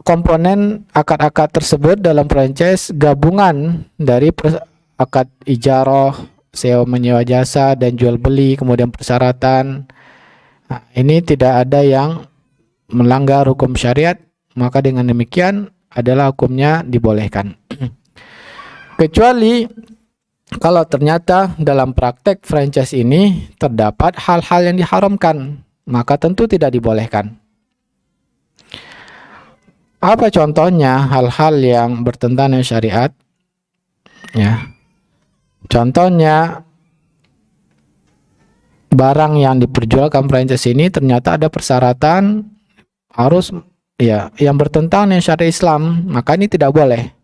komponen akad-akad tersebut dalam franchise gabungan dari akad ijarah, sewa menyewa jasa dan jual beli, kemudian persyaratan. Nah, ini tidak ada yang melanggar hukum syariat, maka dengan demikian adalah hukumnya dibolehkan. Kecuali kalau ternyata dalam praktek franchise ini terdapat hal-hal yang diharamkan, maka tentu tidak dibolehkan. Apa contohnya hal-hal yang bertentangan dengan syariat? Ya. Contohnya, barang yang diperjualkan franchise ini ternyata ada persyaratan harus ya yang bertentangan dengan syariat Islam, maka ini tidak boleh.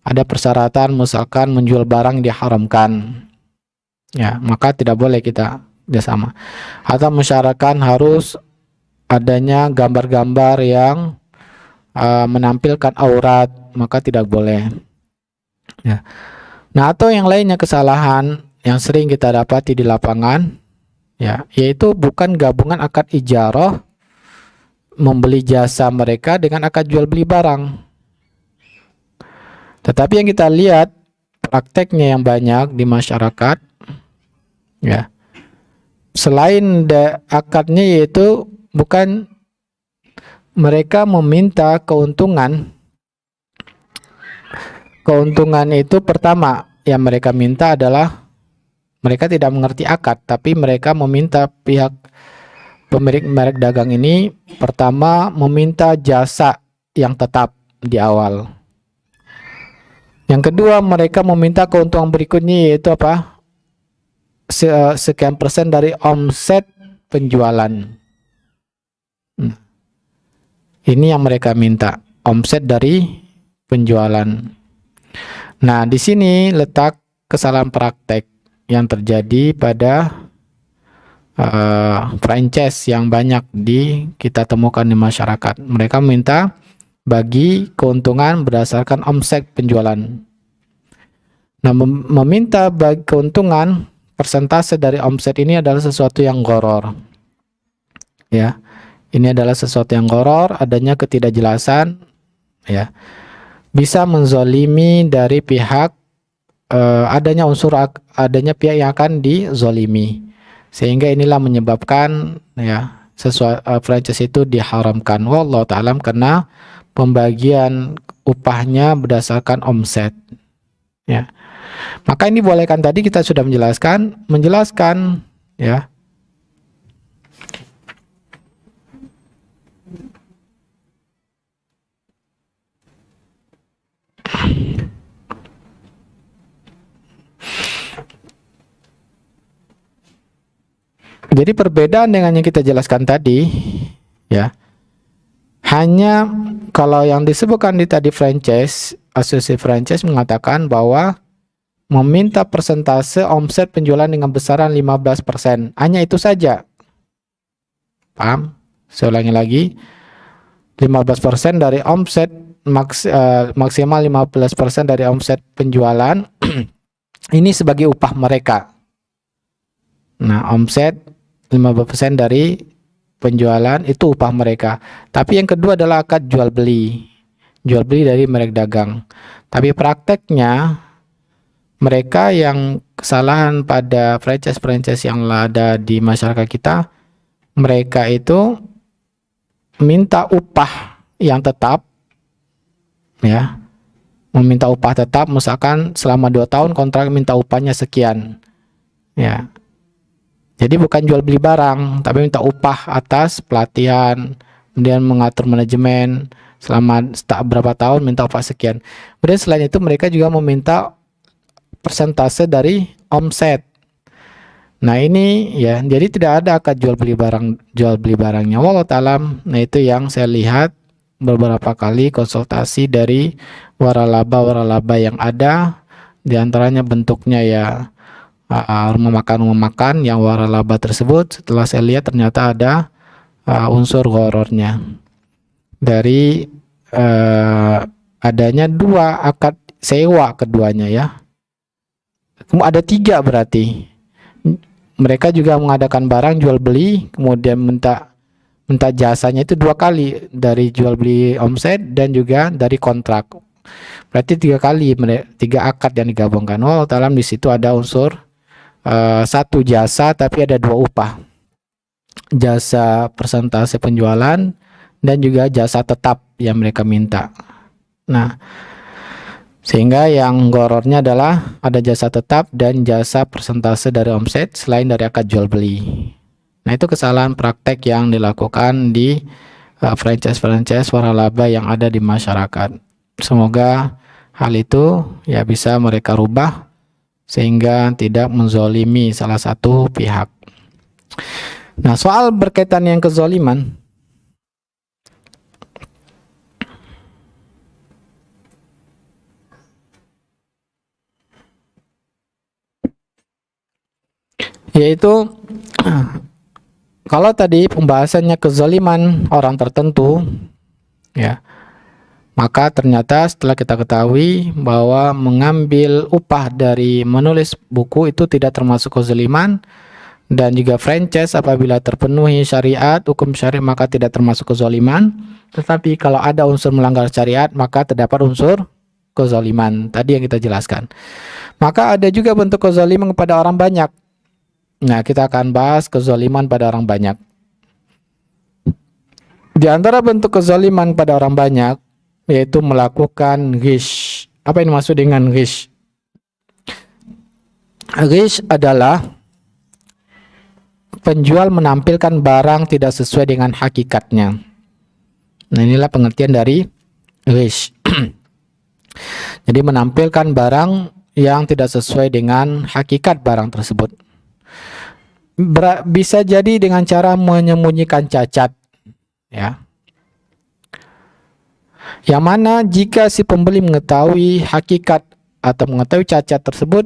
Ada persyaratan misalkan menjual barang diharamkan. Ya, maka tidak boleh kita bersama. Atau mensyaratkan harus adanya gambar-gambar yang menampilkan aurat, maka tidak boleh. Ya. Nah, atau yang lainnya kesalahan yang sering kita dapati di lapangan, ya, yaitu bukan gabungan akad ijarah membeli jasa mereka dengan akad jual beli barang. Tetapi yang kita lihat prakteknya yang banyak di masyarakat, ya, selain akadnya yaitu bukan mereka meminta keuntungan. Keuntungan itu pertama yang mereka minta adalah mereka tidak mengerti akad, tapi mereka meminta pihak pemilik merek dagang ini pertama meminta jasa yang tetap di awal. Yang kedua, mereka meminta keuntungan berikutnya yaitu apa? Sekian persen dari omset penjualan. Ini yang mereka minta, omset dari penjualan. Nah, di sini letak kesalahan praktek yang terjadi pada franchise yang banyak kita temukan di masyarakat. Mereka minta bagi keuntungan berdasarkan omset penjualan. Nah, meminta bagi keuntungan persentase dari omset ini adalah sesuatu yang gharar. Ya, ini adalah sesuatu yang gharar, adanya ketidakjelasan, ya. Bisa menzolimi dari pihak adanya pihak yang akan dizolimi, sehingga inilah menyebabkan ya franchise itu diharamkan. Wallahu ta'ala, karena pembagian upahnya berdasarkan omset, ya. Maka ini bolehkan, tadi kita sudah menjelaskan ya. Jadi perbedaan dengan yang kita jelaskan tadi, ya, hanya kalau yang disebutkan di tadi franchise, asosiasi franchise mengatakan bahwa meminta persentase omset penjualan dengan besaran 15%. Hanya itu saja. Paham? Saya ulangi lagi. 15% dari omset maksimal 15% dari omset penjualan ini sebagai upah mereka. Nah, omset 15% dari penjualan itu upah mereka. Tapi yang kedua adalah akad jual beli. Jual beli dari merek dagang. Tapi prakteknya mereka yang kesalahan pada franchise-franchise yang ada di masyarakat kita, mereka itu minta upah yang tetap, ya, meminta upah tetap, misalkan selama 2 tahun kontrak minta upahnya sekian, ya. Jadi bukan jual beli barang, tapi minta upah atas pelatihan, kemudian mengatur manajemen selama berapa tahun minta upah sekian. Kemudian selain itu mereka juga meminta persentase dari omset. Nah ini ya, jadi tidak ada akad jual beli barangnya. Wallahu ta'ala. Nah itu yang saya lihat beberapa kali konsultasi dari waralaba yang ada, di antaranya bentuknya ya rumah makan yang waralaba tersebut. Setelah saya lihat ternyata ada unsur ghorornya dari adanya 2 akad sewa keduanya, ya. Ada 3 berarti. Mereka juga mengadakan barang jual beli, kemudian minta jasanya itu 2 kali, dari jual beli omset dan juga dari kontrak. Berarti 3 kali, 3 akad yang digabungkan. Oh, dalam di situ ada unsur 1 jasa tapi ada 2 upah. Jasa persentase penjualan dan juga jasa tetap yang mereka minta. Nah, sehingga yang gorornya adalah ada jasa tetap dan jasa persentase dari omset selain dari akad jual beli. Nah itu kesalahan praktek yang dilakukan di franchise waralaba yang ada di masyarakat. Semoga hal itu ya bisa mereka rubah sehingga tidak menzolimi salah satu pihak. Nah soal berkaitan yang kezoliman, yaitu kalau tadi pembahasannya kezaliman orang tertentu, ya, maka ternyata setelah kita ketahui bahwa mengambil upah dari menulis buku itu tidak termasuk kezaliman, dan juga franchise apabila terpenuhi syariat, hukum syariat, maka tidak termasuk kezaliman. Tetapi kalau ada unsur melanggar syariat maka terdapat unsur kezaliman tadi yang kita jelaskan. Maka ada juga bentuk kezaliman kepada orang banyak. Nah, kita akan bahas kezaliman pada orang banyak. Di antara bentuk kezaliman pada orang banyak yaitu melakukan ghish. Apa yang dimaksud dengan ghish? Ghish adalah penjual menampilkan barang tidak sesuai dengan hakikatnya. Nah, inilah pengertian dari ghish. Jadi menampilkan barang yang tidak sesuai dengan hakikat barang tersebut. Bisa jadi dengan cara menyembunyikan cacat, ya. Yang mana jika si pembeli mengetahui hakikat atau mengetahui cacat tersebut,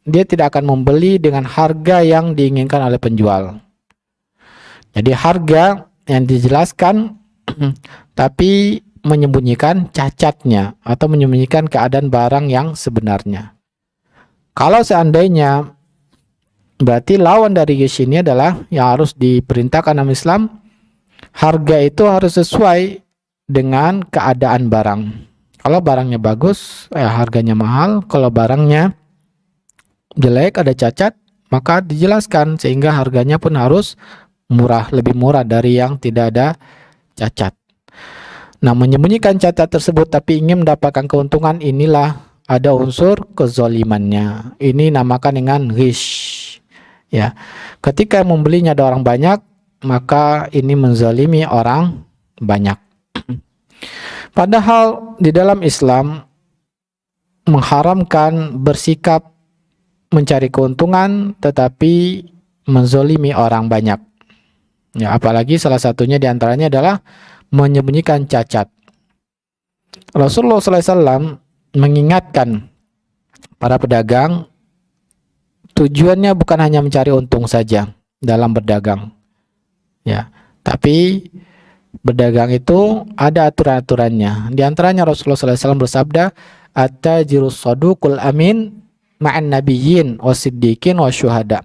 dia tidak akan membeli dengan harga yang diinginkan oleh penjual. Jadi harga yang dijelaskan tapi menyembunyikan cacatnya atau menyembunyikan keadaan barang yang sebenarnya. Kalau seandainya, berarti lawan dari ghish ini adalah yang harus diperintahkan dalam Islam, harga itu harus sesuai dengan keadaan barang. Kalau barangnya bagus, harganya mahal. Kalau barangnya jelek, ada cacat, maka dijelaskan sehingga harganya pun harus murah, lebih murah dari yang tidak ada cacat. Nah, menyembunyikan cacat tersebut tapi ingin mendapatkan keuntungan, inilah ada unsur kezolimannya. Ini namakan dengan ghish. Ya, ketika membelinya ada orang banyak, maka ini menzalimi orang banyak. Padahal di dalam Islam mengharamkan bersikap mencari keuntungan tetapi menzolimi orang banyak. Ya, apalagi salah satunya diantaranya adalah menyembunyikan cacat. Rasulullah SAW mengingatkan para pedagang, tujuannya bukan hanya mencari untung saja dalam berdagang, ya, tapi berdagang itu ada aturan-aturannya. Di antaranya Rasulullah SAW bersabda, "At-tajirus saduqul amin ma'an nabiyyin wasiddiqin wasyuhada."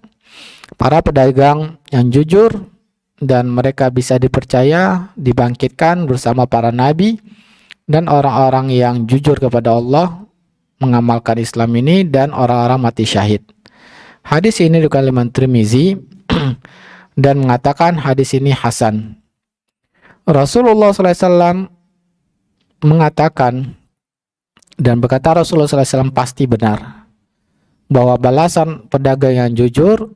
Para pedagang yang jujur dan mereka bisa dipercaya dibangkitkan bersama para nabi dan orang-orang yang jujur kepada Allah mengamalkan Islam ini dan orang-orang mati syahid. Hadis ini diriwayatkan oleh Imam Tirmizi dan mengatakan hadis ini hasan. Rasulullah SAW mengatakan dan berkata Rasulullah SAW pasti benar bahwa balasan pedagang yang jujur,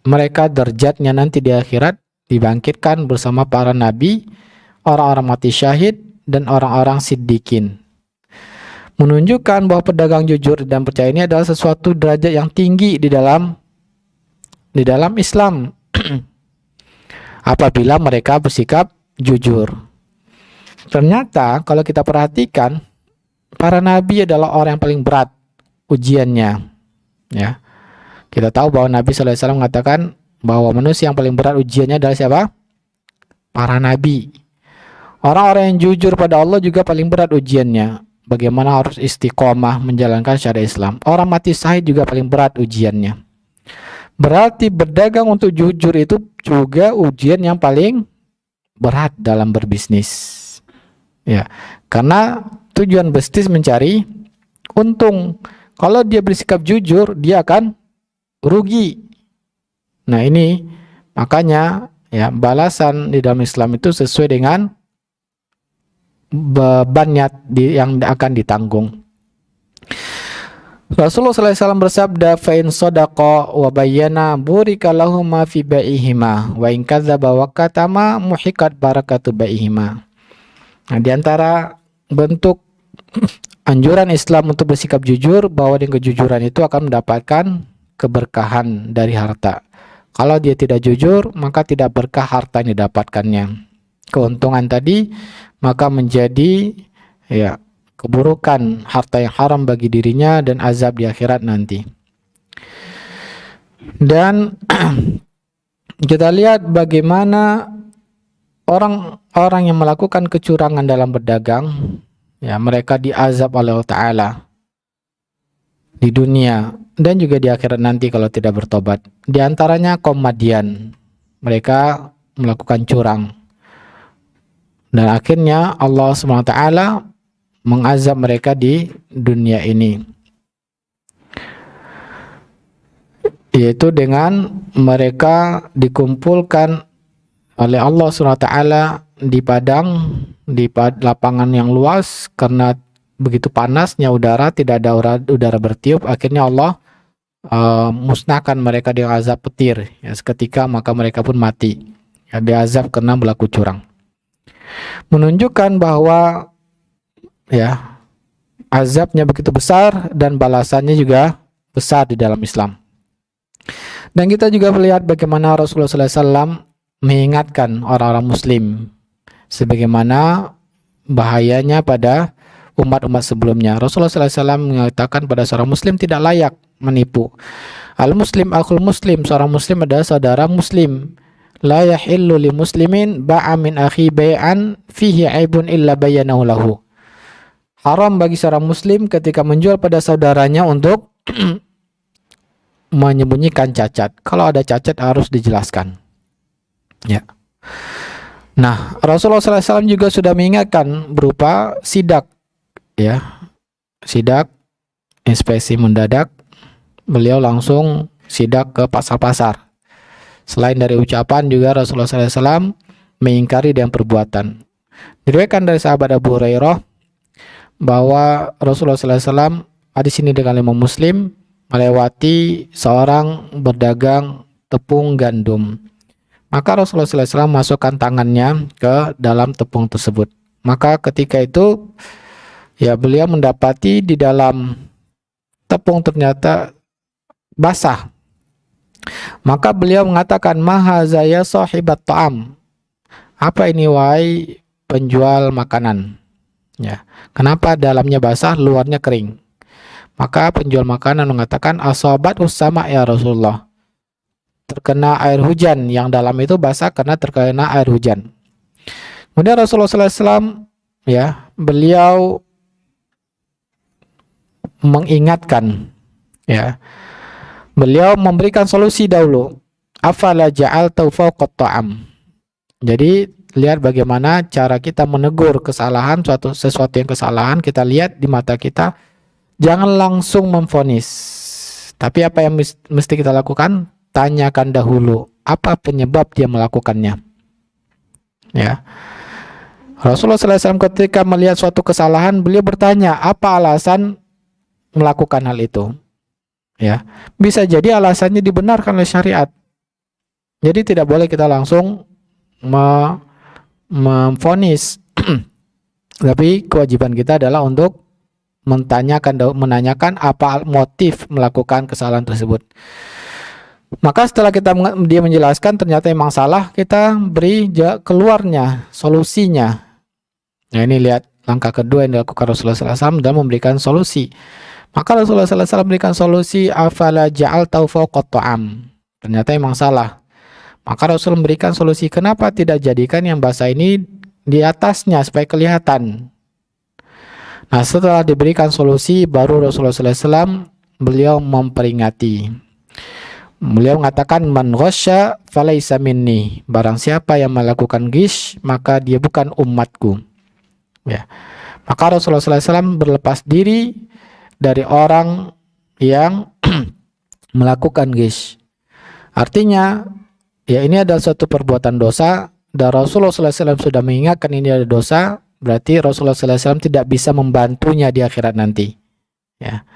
mereka derajatnya nanti di akhirat dibangkitkan bersama para nabi, orang-orang mati syahid, dan orang-orang siddiqin. Menunjukkan bahwa pedagang jujur dan percaya ini adalah sesuatu derajat yang tinggi di dalam Islam apabila mereka bersikap jujur. Ternyata kalau kita perhatikan, para nabi adalah orang yang paling berat ujiannya, ya. Kita tahu bahwa Nabi SAW mengatakan bahwa manusia yang paling berat ujiannya adalah siapa? Para nabi. Orang-orang yang jujur pada Allah juga paling berat ujiannya. Bagaimana harus istiqomah menjalankan syariat Islam. Orang mati syahid juga paling berat ujiannya. Berarti berdagang untuk jujur itu juga ujian yang paling berat dalam berbisnis. Ya, karena tujuan bisnis mencari untung. Kalau dia bersikap jujur, dia akan rugi. Nah, ini makanya ya balasan di dalam Islam itu sesuai dengan bebannya yang akan ditanggung. Rasulullah SAW bersabda, "Fa'in sadaqa wa bayyana burika lahuma fi bai'ihima wa in kadzdzaba wa katama muhiqat barakatu bai'ihima." Nah, di antara bentuk anjuran Islam untuk bersikap jujur bahwa dengan kejujuran itu akan mendapatkan keberkahan dari harta. Kalau dia tidak jujur, maka tidak berkah harta yang didapatkannya. Keuntungan tadi maka menjadi ya keburukan, harta yang haram bagi dirinya dan azab di akhirat nanti. Dan kita lihat bagaimana orang-orang yang melakukan kecurangan dalam berdagang, ya mereka diazab oleh Allah Ta'ala di dunia dan juga di akhirat nanti kalau tidak bertobat. Di antaranya kaum Madian, mereka melakukan curang dan akhirnya Allah SWT mengazab mereka di dunia ini, yaitu dengan mereka dikumpulkan oleh Allah SWT di lapangan yang luas. Karena begitu panasnya udara, tidak ada udara bertiup, akhirnya Allah musnahkan mereka dengan azab petir, ya, seketika maka mereka pun mati, ya, diazab karena berlaku curang. Menunjukkan bahwa ya azabnya begitu besar dan balasannya juga besar di dalam Islam. Dan kita juga melihat bagaimana Rasulullah SAW mengingatkan orang-orang Muslim sebagaimana bahayanya pada umat-umat sebelumnya. Rasulullah SAW mengatakan pada seorang Muslim tidak layak menipu. Al-Muslim akhul Muslim, seorang Muslim adalah saudara Muslim. La yahillu li muslimin ba'a min akhi bai'an fihi aibun illa bayyanahu lahu. Haram bagi seorang Muslim ketika menjual pada saudaranya untuk menyembunyikan cacat. Kalau ada cacat harus dijelaskan. Ya. Nah, Rasulullah SAW juga sudah mengingatkan berupa sidak, ya, sidak, inspeksi mendadak. Beliau langsung sidak ke pasar-pasar. Selain dari ucapan juga Rasulullah SAW mengingkari dengan perbuatan. Diriwayatkan dari sahabat Abu Hurairah bahwa Rasulullah SAW hadis ini dengan Imam Muslim melewati seorang berdagang tepung gandum. Maka Rasulullah SAW masukkan tangannya ke dalam tepung tersebut. Maka ketika itu ya beliau mendapati di dalam tepung ternyata basah. Maka beliau mengatakan, mahaza ya sahibat ta'am. Apa ini wahai penjual makanan? Ya. Kenapa dalamnya basah, luarnya kering? Maka penjual makanan mengatakan, asobat usama ya Rasulullah. Terkena air hujan, yang dalam itu basah karena terkena air hujan. Kemudian Rasulullah SAW, ya, beliau mengingatkan, ya, beliau memberikan solusi dahulu. Afala ja'alta fawqa ta'am. Jadi lihat bagaimana cara kita menegur kesalahan, sesuatu yang kesalahan, kita lihat di mata kita, jangan langsung memvonis. Tapi apa yang mesti kita lakukan? Tanyakan dahulu apa penyebab dia melakukannya. Ya. Rasulullah SAW ketika melihat suatu kesalahan, beliau bertanya, apa alasan melakukan hal itu? Ya. Bisa jadi alasannya dibenarkan oleh syariat. Jadi tidak boleh kita langsung memvonis. Tapi kewajiban kita adalah untuk menanyakan apa motif melakukan kesalahan tersebut. Maka setelah dia menjelaskan ternyata memang salah, kita beri keluarnya, solusinya. Nah ini lihat langkah kedua yang dilakukan Rasulullah SAW dalam memberikan solusi. Maka Rasulullah SAW memberikan solusi, afala ja'alta fawqa ta'am. Ternyata memang salah. Maka Rasul memberikan solusi, kenapa tidak jadikan yang basah ini di atasnya supaya kelihatan. Nah setelah diberikan solusi, baru Rasulullah SAW beliau memperingati. Beliau mengatakan, man ghasya falaysa minni. Barang siapa yang melakukan ghish, maka dia bukan umatku. Ya. Maka Rasulullah SAW berlepas diri dari orang yang melakukan ghish. Artinya, ya ini adalah suatu perbuatan dosa, dan Rasulullah SAW sudah mengingatkan ini adalah dosa, berarti Rasulullah SAW tidak bisa membantunya di akhirat nanti. Ya.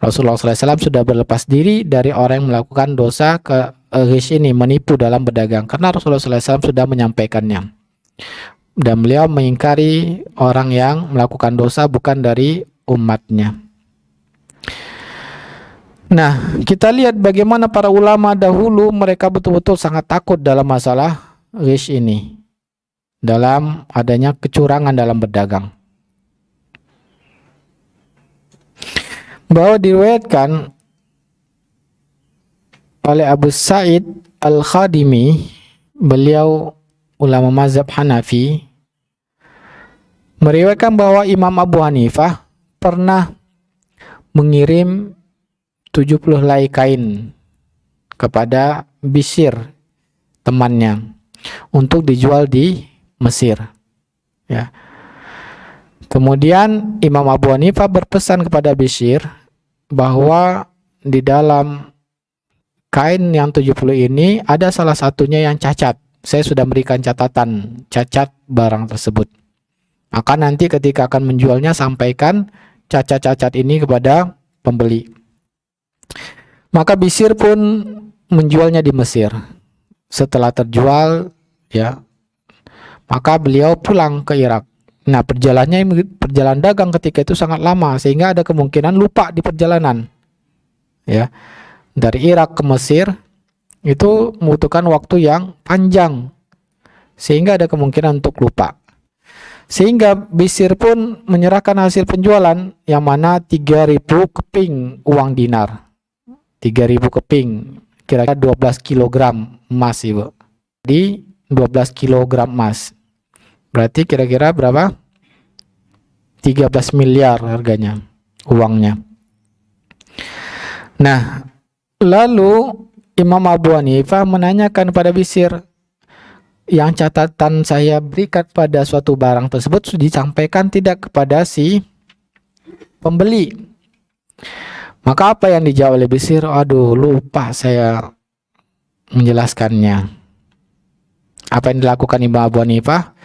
Rasulullah SAW sudah berlepas diri dari orang yang melakukan dosa ghish ini, menipu dalam berdagang, karena Rasulullah SAW sudah menyampaikannya. Dan beliau mengingkari orang yang melakukan dosa bukan dari umatnya. Nah, kita lihat bagaimana para ulama dahulu mereka betul-betul sangat takut dalam masalah ghish ini, dalam adanya kecurangan dalam berdagang. Bahwa diriwayatkan oleh Abu Sa'id Al-Khadimi, beliau ulama mazhab Hanafi, meriwayatkan bahwa Imam Abu Hanifah pernah mengirim 70 helai kain kepada Bishr, temannya, untuk dijual di Mesir. Ya. Kemudian Imam Abu Hanifah berpesan kepada Bishr bahwa di dalam kain yang 70 ini ada salah satunya yang cacat. Saya sudah memberikan catatan cacat barang tersebut. Maka nanti ketika akan menjualnya, sampaikan cacat-cacat ini kepada pembeli. Maka Bishr pun menjualnya di Mesir. Setelah terjual, ya, maka beliau pulang ke Irak. Nah, perjalanan dagang ketika itu sangat lama, sehingga ada kemungkinan lupa di perjalanan. Ya, dari Irak ke Mesir itu membutuhkan waktu yang panjang, sehingga ada kemungkinan untuk lupa. Sehingga Bishr pun menyerahkan hasil penjualan, yang mana 3.000 keping uang dinar. 3.000 keping, kira-kira 12 kg emas, Ibu. Di 12 kg emas. Berarti kira-kira berapa? 13 miliar harganya, uangnya. Nah, lalu Imam Abu Hanifah menanyakan pada Bishr, yang catatan saya berikan pada suatu barang tersebut disampaikan tidak kepada si pembeli. Maka apa yang dijawab oleh Bishr? Aduh, lupa saya menjelaskannya. Apa yang dilakukan Imam Abu Hanifah?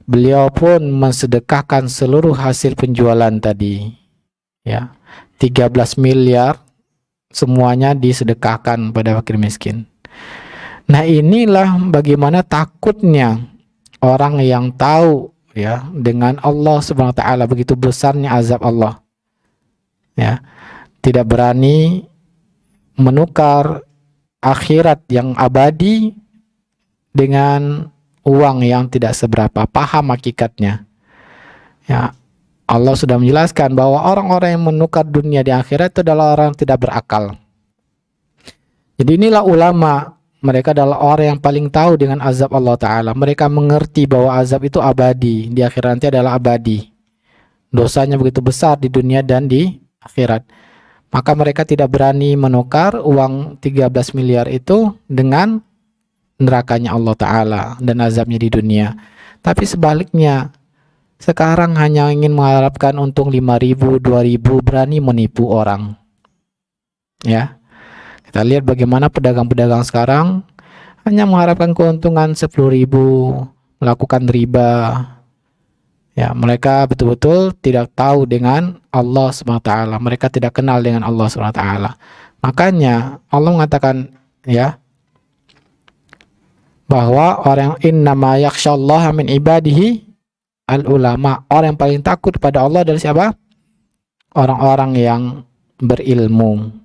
Beliau pun mensedekahkan seluruh hasil penjualan tadi, ya, 13 miliar semuanya disedekahkan pada fakir miskin. Nah, inilah bagaimana takutnya orang yang tahu, ya, dengan Allah Subhanahu wa taala, begitu besarnya azab Allah. Ya, tidak berani menukar akhirat yang abadi dengan uang yang tidak seberapa. Paham hakikatnya. Ya, Allah sudah menjelaskan bahwa orang-orang yang menukar dunia di akhirat itu adalah orang yang tidak berakal. Jadi inilah ulama. Mereka adalah orang yang paling tahu dengan azab Allah Ta'ala. Mereka mengerti bahwa azab itu abadi. Di akhirat nanti adalah abadi. Dosanya begitu besar di dunia dan di akhirat. Maka mereka tidak berani menukar uang 13 miliar itu dengan nerakanya Allah Ta'ala dan azabnya di dunia. Tapi sebaliknya, sekarang hanya ingin mengharapkan untung 5.000, 2.000, berani menipu orang. Ya. Kita lihat bagaimana pedagang-pedagang sekarang hanya mengharapkan keuntungan 10.000, melakukan riba. Ya, mereka betul-betul tidak tahu dengan Allah SWT. Mereka tidak kenal dengan Allah SWT. Makanya Allah mengatakan ya bahwa orang innama yakhsyallaha min ibadihi al-ulama. Orang yang paling takut pada Allah dari siapa? Orang-orang yang berilmu.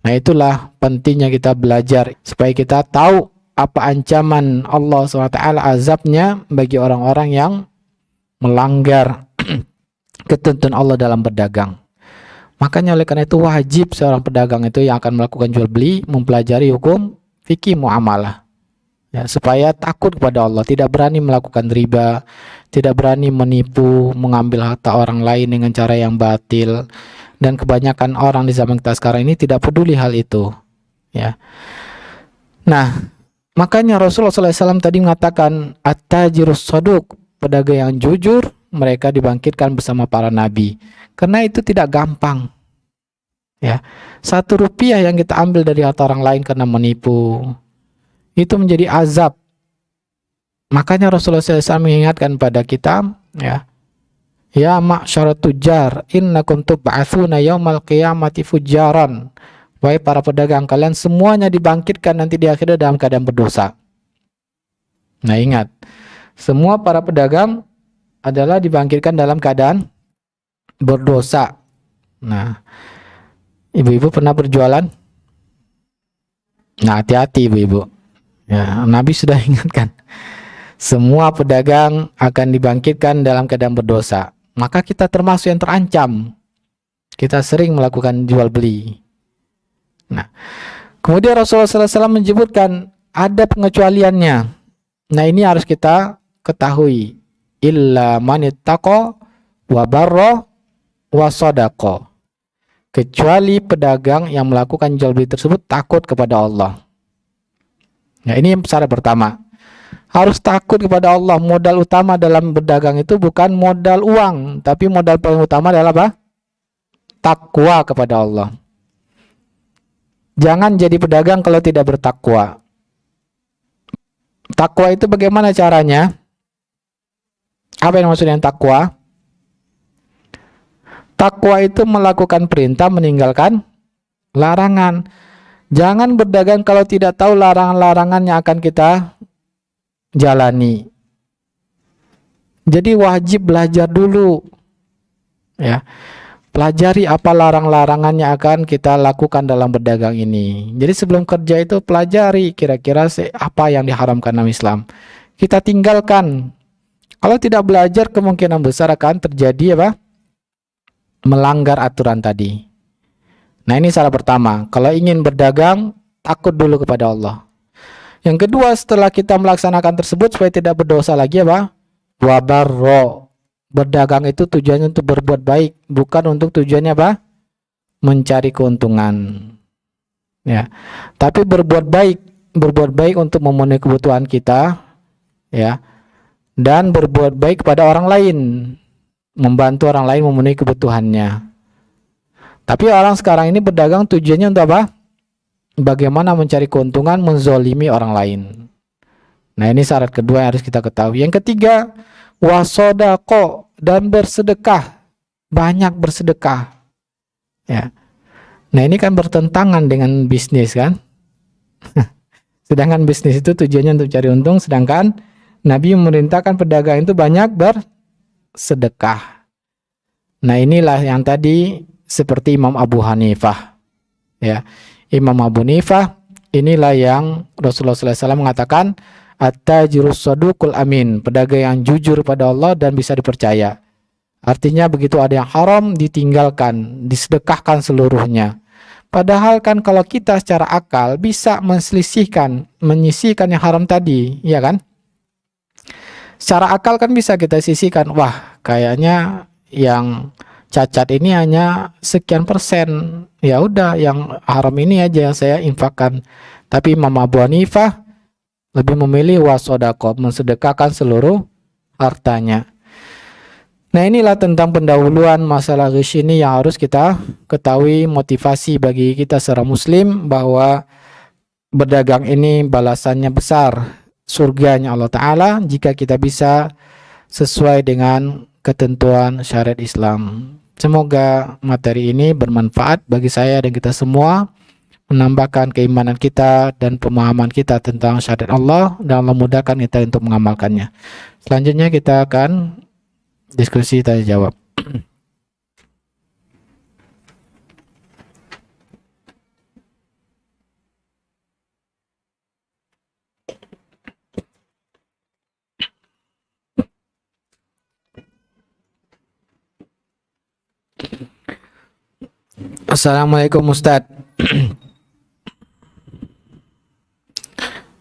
Nah, itulah pentingnya kita belajar supaya kita tahu apa ancaman Allah SWT, azabnya bagi orang-orang yang melanggar ketentuan Allah dalam berdagang. Makanya oleh karena itu wajib seorang pedagang itu yang akan melakukan jual beli mempelajari hukum fikih muamalah. Ya, supaya takut kepada Allah, tidak berani melakukan riba, tidak berani menipu, mengambil harta orang lain dengan cara yang batil. Dan kebanyakan orang di zaman kita sekarang ini tidak peduli hal itu. Ya. Nah, makanya Rasulullah SAW tadi mengatakan at-tajirus shaduq, pedagang yang jujur, mereka dibangkitkan bersama para nabi. Karena itu tidak gampang. Ya, 1 rupiah yang kita ambil dari harta orang lain karena menipu, itu menjadi azab. Makanya Rasulullah SAW mengingatkan pada kita, ya, ya ma'syarat tujar, innakum tub'atsuna yaumal qiyamati fujaran. Wahai para pedagang, kalian semuanya dibangkitkan nanti di akhirat dalam keadaan berdosa. Nah, ingat, semua para pedagang adalah dibangkitkan dalam keadaan berdosa. Nah, ibu-ibu pernah berjualan? Nah, hati-hati ibu-ibu. Ya, Nabi sudah ingatkan. Semua pedagang akan dibangkitkan dalam keadaan berdosa. Maka kita termasuk yang terancam. Kita sering melakukan jual beli. Nah, kemudian Rasulullah SAW menyebutkan ada pengecualiannya. Nah, ini harus kita ketahui. Illa manittaqo wa barra wa sadaqa. Kecuali pedagang yang melakukan jual beli tersebut takut kepada Allah. Nah, ini syarat pertama. Harus takut kepada Allah. Modal utama dalam berdagang itu bukan modal uang, tapi modal paling utama adalah apa? Takwa kepada Allah. Jangan jadi pedagang kalau tidak bertakwa. Takwa itu bagaimana caranya? Apa yang maksudnya takwa? Takwa itu melakukan perintah, meninggalkan larangan. Jangan berdagang kalau tidak tahu larangan-larangan yang akan kita jalani. Jadi wajib belajar dulu. Ya. Pelajari apa larang-larangan yang akan kita lakukan dalam berdagang ini. Jadi sebelum kerja itu pelajari kira-kira apa yang diharamkan dalam Islam. Kita tinggalkan. Kalau tidak belajar kemungkinan besar akan terjadi apa? Melanggar aturan tadi. Nah, ini syarat pertama. Kalau ingin berdagang, takut dulu kepada Allah. Yang kedua, setelah kita melaksanakan tersebut supaya tidak berdosa lagi apa? Wabarro. Berdagang itu tujuannya untuk berbuat baik, bukan untuk tujuannya apa? Mencari keuntungan. Ya. Tapi berbuat baik untuk memenuhi kebutuhan kita, ya. Dan berbuat baik kepada orang lain, membantu orang lain memenuhi kebutuhannya. Tapi orang sekarang ini berdagang tujuannya untuk apa? Bagaimana mencari keuntungan, menzolimi orang lain. Nah, ini syarat kedua yang harus kita ketahui. Yang ketiga, wasodako, dan bersedekah. Banyak bersedekah. Ya. Nah, ini kan bertentangan dengan bisnis kan? Sedangkan bisnis itu tujuannya untuk cari untung, sedangkan Nabi memerintahkan pedagang itu banyak bersedekah. Nah, inilah yang tadi seperti Imam Abu Hanifah. Ya. Imam Abu Hanifah inilah yang Rasulullah SAW mengatakan at-tajirus saduqul amin, pedagang yang jujur pada Allah dan bisa dipercaya. Artinya begitu ada yang haram ditinggalkan, disedekahkan seluruhnya. Padahal kan kalau kita secara akal bisa menyisihkan yang haram tadi, ya kan? Secara akal kan bisa kita sisihkan, wah kayaknya yang cacat ini hanya sekian persen, ya udah yang haram ini aja yang saya infakkan. Tapi Imam Abu Hanifah lebih memilih wasodaqoh, mensedekahkan seluruh hartanya. Nah inilah tentang pendahuluan masalah ghish ini yang harus kita ketahui, motivasi bagi kita secara muslim bahwa berdagang ini balasannya besar, surganya Allah Ta'ala jika kita bisa sesuai dengan ketentuan syariat Islam. Semoga materi ini bermanfaat bagi saya dan kita semua, menambahkan keimanan kita dan pemahaman kita tentang syariat Allah, dan Allah mudahkan kita untuk mengamalkannya. Selanjutnya kita akan diskusi tanya jawab. Assalamualaikum Ustadz.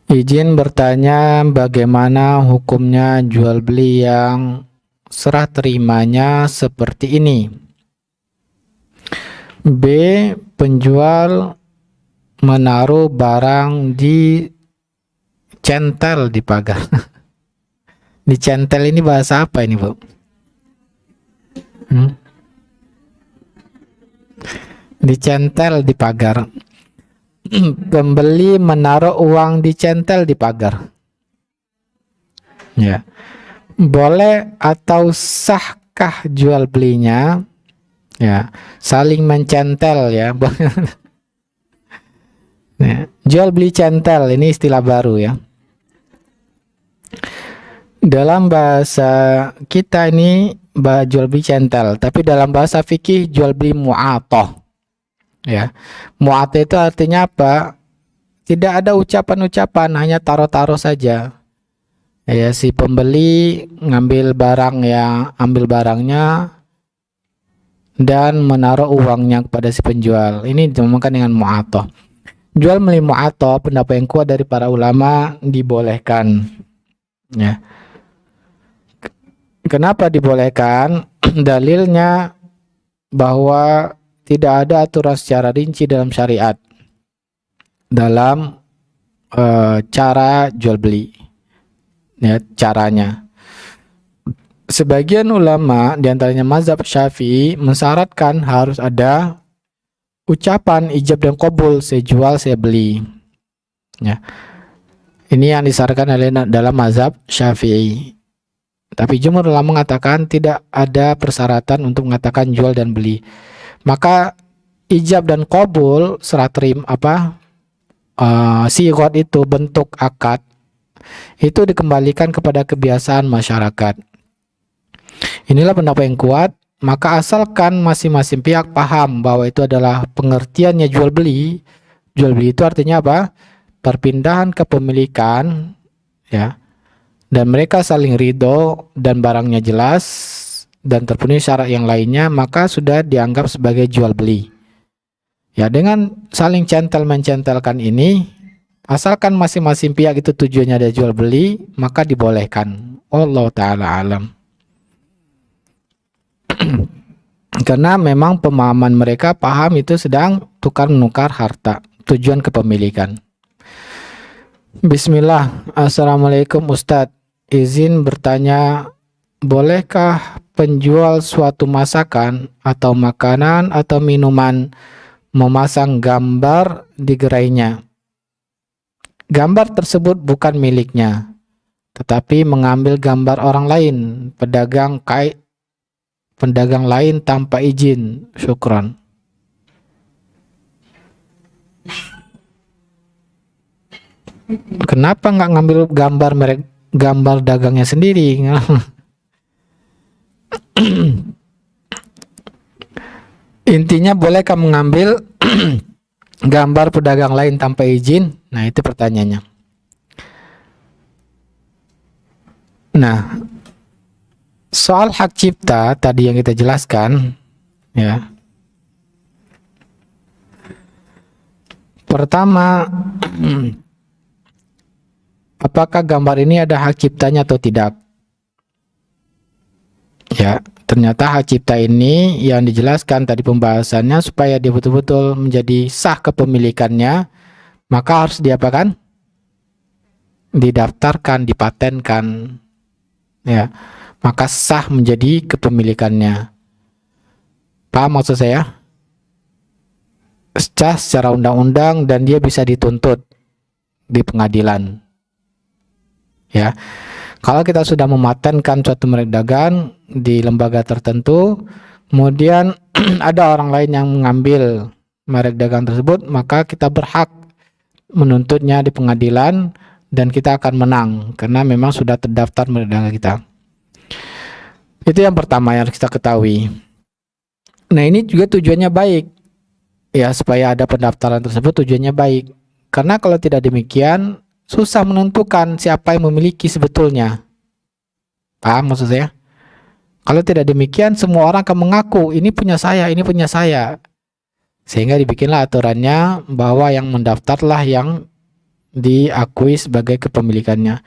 Izin bertanya, bagaimana hukumnya jual beli yang serah terimanya seperti ini? B. Penjual menaruh barang di centel di pagar. Di centel ini bahasa apa ini, Bu? Dicentel di pagar. Pembeli menaruh uang dicentel di pagar. Ya. Boleh atau sahkah jual belinya? Ya, saling mencentel ya. Ya. Jual beli centel ini istilah baru ya. Dalam bahasa kita ini jual beli centel, tapi dalam bahasa fikih jual beli mu'atoh. Ya, mu'atoh itu artinya apa? Tidak ada ucapan-ucapan, hanya taruh-taruh saja. Ya, si pembeli ambil barangnya dan menaruh uangnya kepada si penjual. Ini dinamakan dengan mu'atoh. Jual beli mu'atoh, pendapat yang kuat dari para ulama, dibolehkan. Ya. Kenapa dibolehkan? Dalilnya bahwa tidak ada aturan secara rinci dalam syariat dalam cara jual beli, ya, caranya. Sebagian ulama diantaranya mazhab Syafi'i mensyaratkan harus ada ucapan ijab dan qabul, saya jual saya beli, ya. Ini yang disyaratkan dalam mazhab Syafi'i. Tapi jumhur ulama mengatakan tidak ada persyaratan untuk mengatakan jual dan beli. Maka ijab dan qabul, serah terima sigot itu, bentuk akad itu dikembalikan kepada kebiasaan masyarakat. Inilah pendapat yang kuat. Maka asalkan masing-masing pihak paham bahwa itu adalah pengertiannya jual beli. Jual beli itu artinya apa? Perpindahan kepemilikan, ya. Dan mereka saling ridho dan barangnya jelas dan terpenuhi syarat yang lainnya, maka sudah dianggap sebagai jual beli. Ya, dengan saling mencentelkan ini, asalkan masing-masing pihak itu tujuannya ada jual beli, maka dibolehkan. Allah Ta'ala alam. Karena memang pemahaman mereka paham itu sedang tukar menukar harta, tujuan kepemilikan. Bismillah. Assalamualaikum Ustadz. Izin bertanya, bolehkah penjual suatu masakan atau makanan atau minuman memasang gambar di gerainya? Gambar tersebut bukan miliknya, tetapi mengambil gambar orang lain, pedagang lain tanpa izin. Syukran. Kenapa nggak ngambil gambar dagangnya sendiri? Intinya bolehkah mengambil gambar pedagang lain tanpa izin? Nah, itu pertanyaannya. Nah, soal hak cipta tadi yang kita jelaskan, ya. Pertama, apakah gambar ini ada hak ciptanya atau tidak? Ya, ternyata hak cipta ini yang dijelaskan tadi pembahasannya supaya dia betul-betul menjadi sah kepemilikannya, maka harus diapakan? Didaftarkan, dipatenkan. Ya, maka sah menjadi kepemilikannya. Paham maksud saya? Sah secara undang-undang dan dia bisa dituntut di pengadilan. Ya. Kalau kita sudah mematenkan suatu merek dagang di lembaga tertentu, kemudian ada orang lain yang mengambil merek dagang tersebut, maka kita berhak menuntutnya di pengadilan dan kita akan menang karena memang sudah terdaftar merek dagang kita. Itu yang pertama yang harus kita ketahui. Nah, ini juga tujuannya baik. Ya, supaya ada pendaftaran tersebut tujuannya baik. Karena kalau tidak demikian, susah menentukan siapa yang memiliki sebetulnya. Paham maksud saya? Kalau tidak demikian, semua orang akan mengaku ini punya saya, ini punya saya. Sehingga dibikinlah aturannya bahwa yang mendaftarlah yang diakui sebagai kepemilikannya.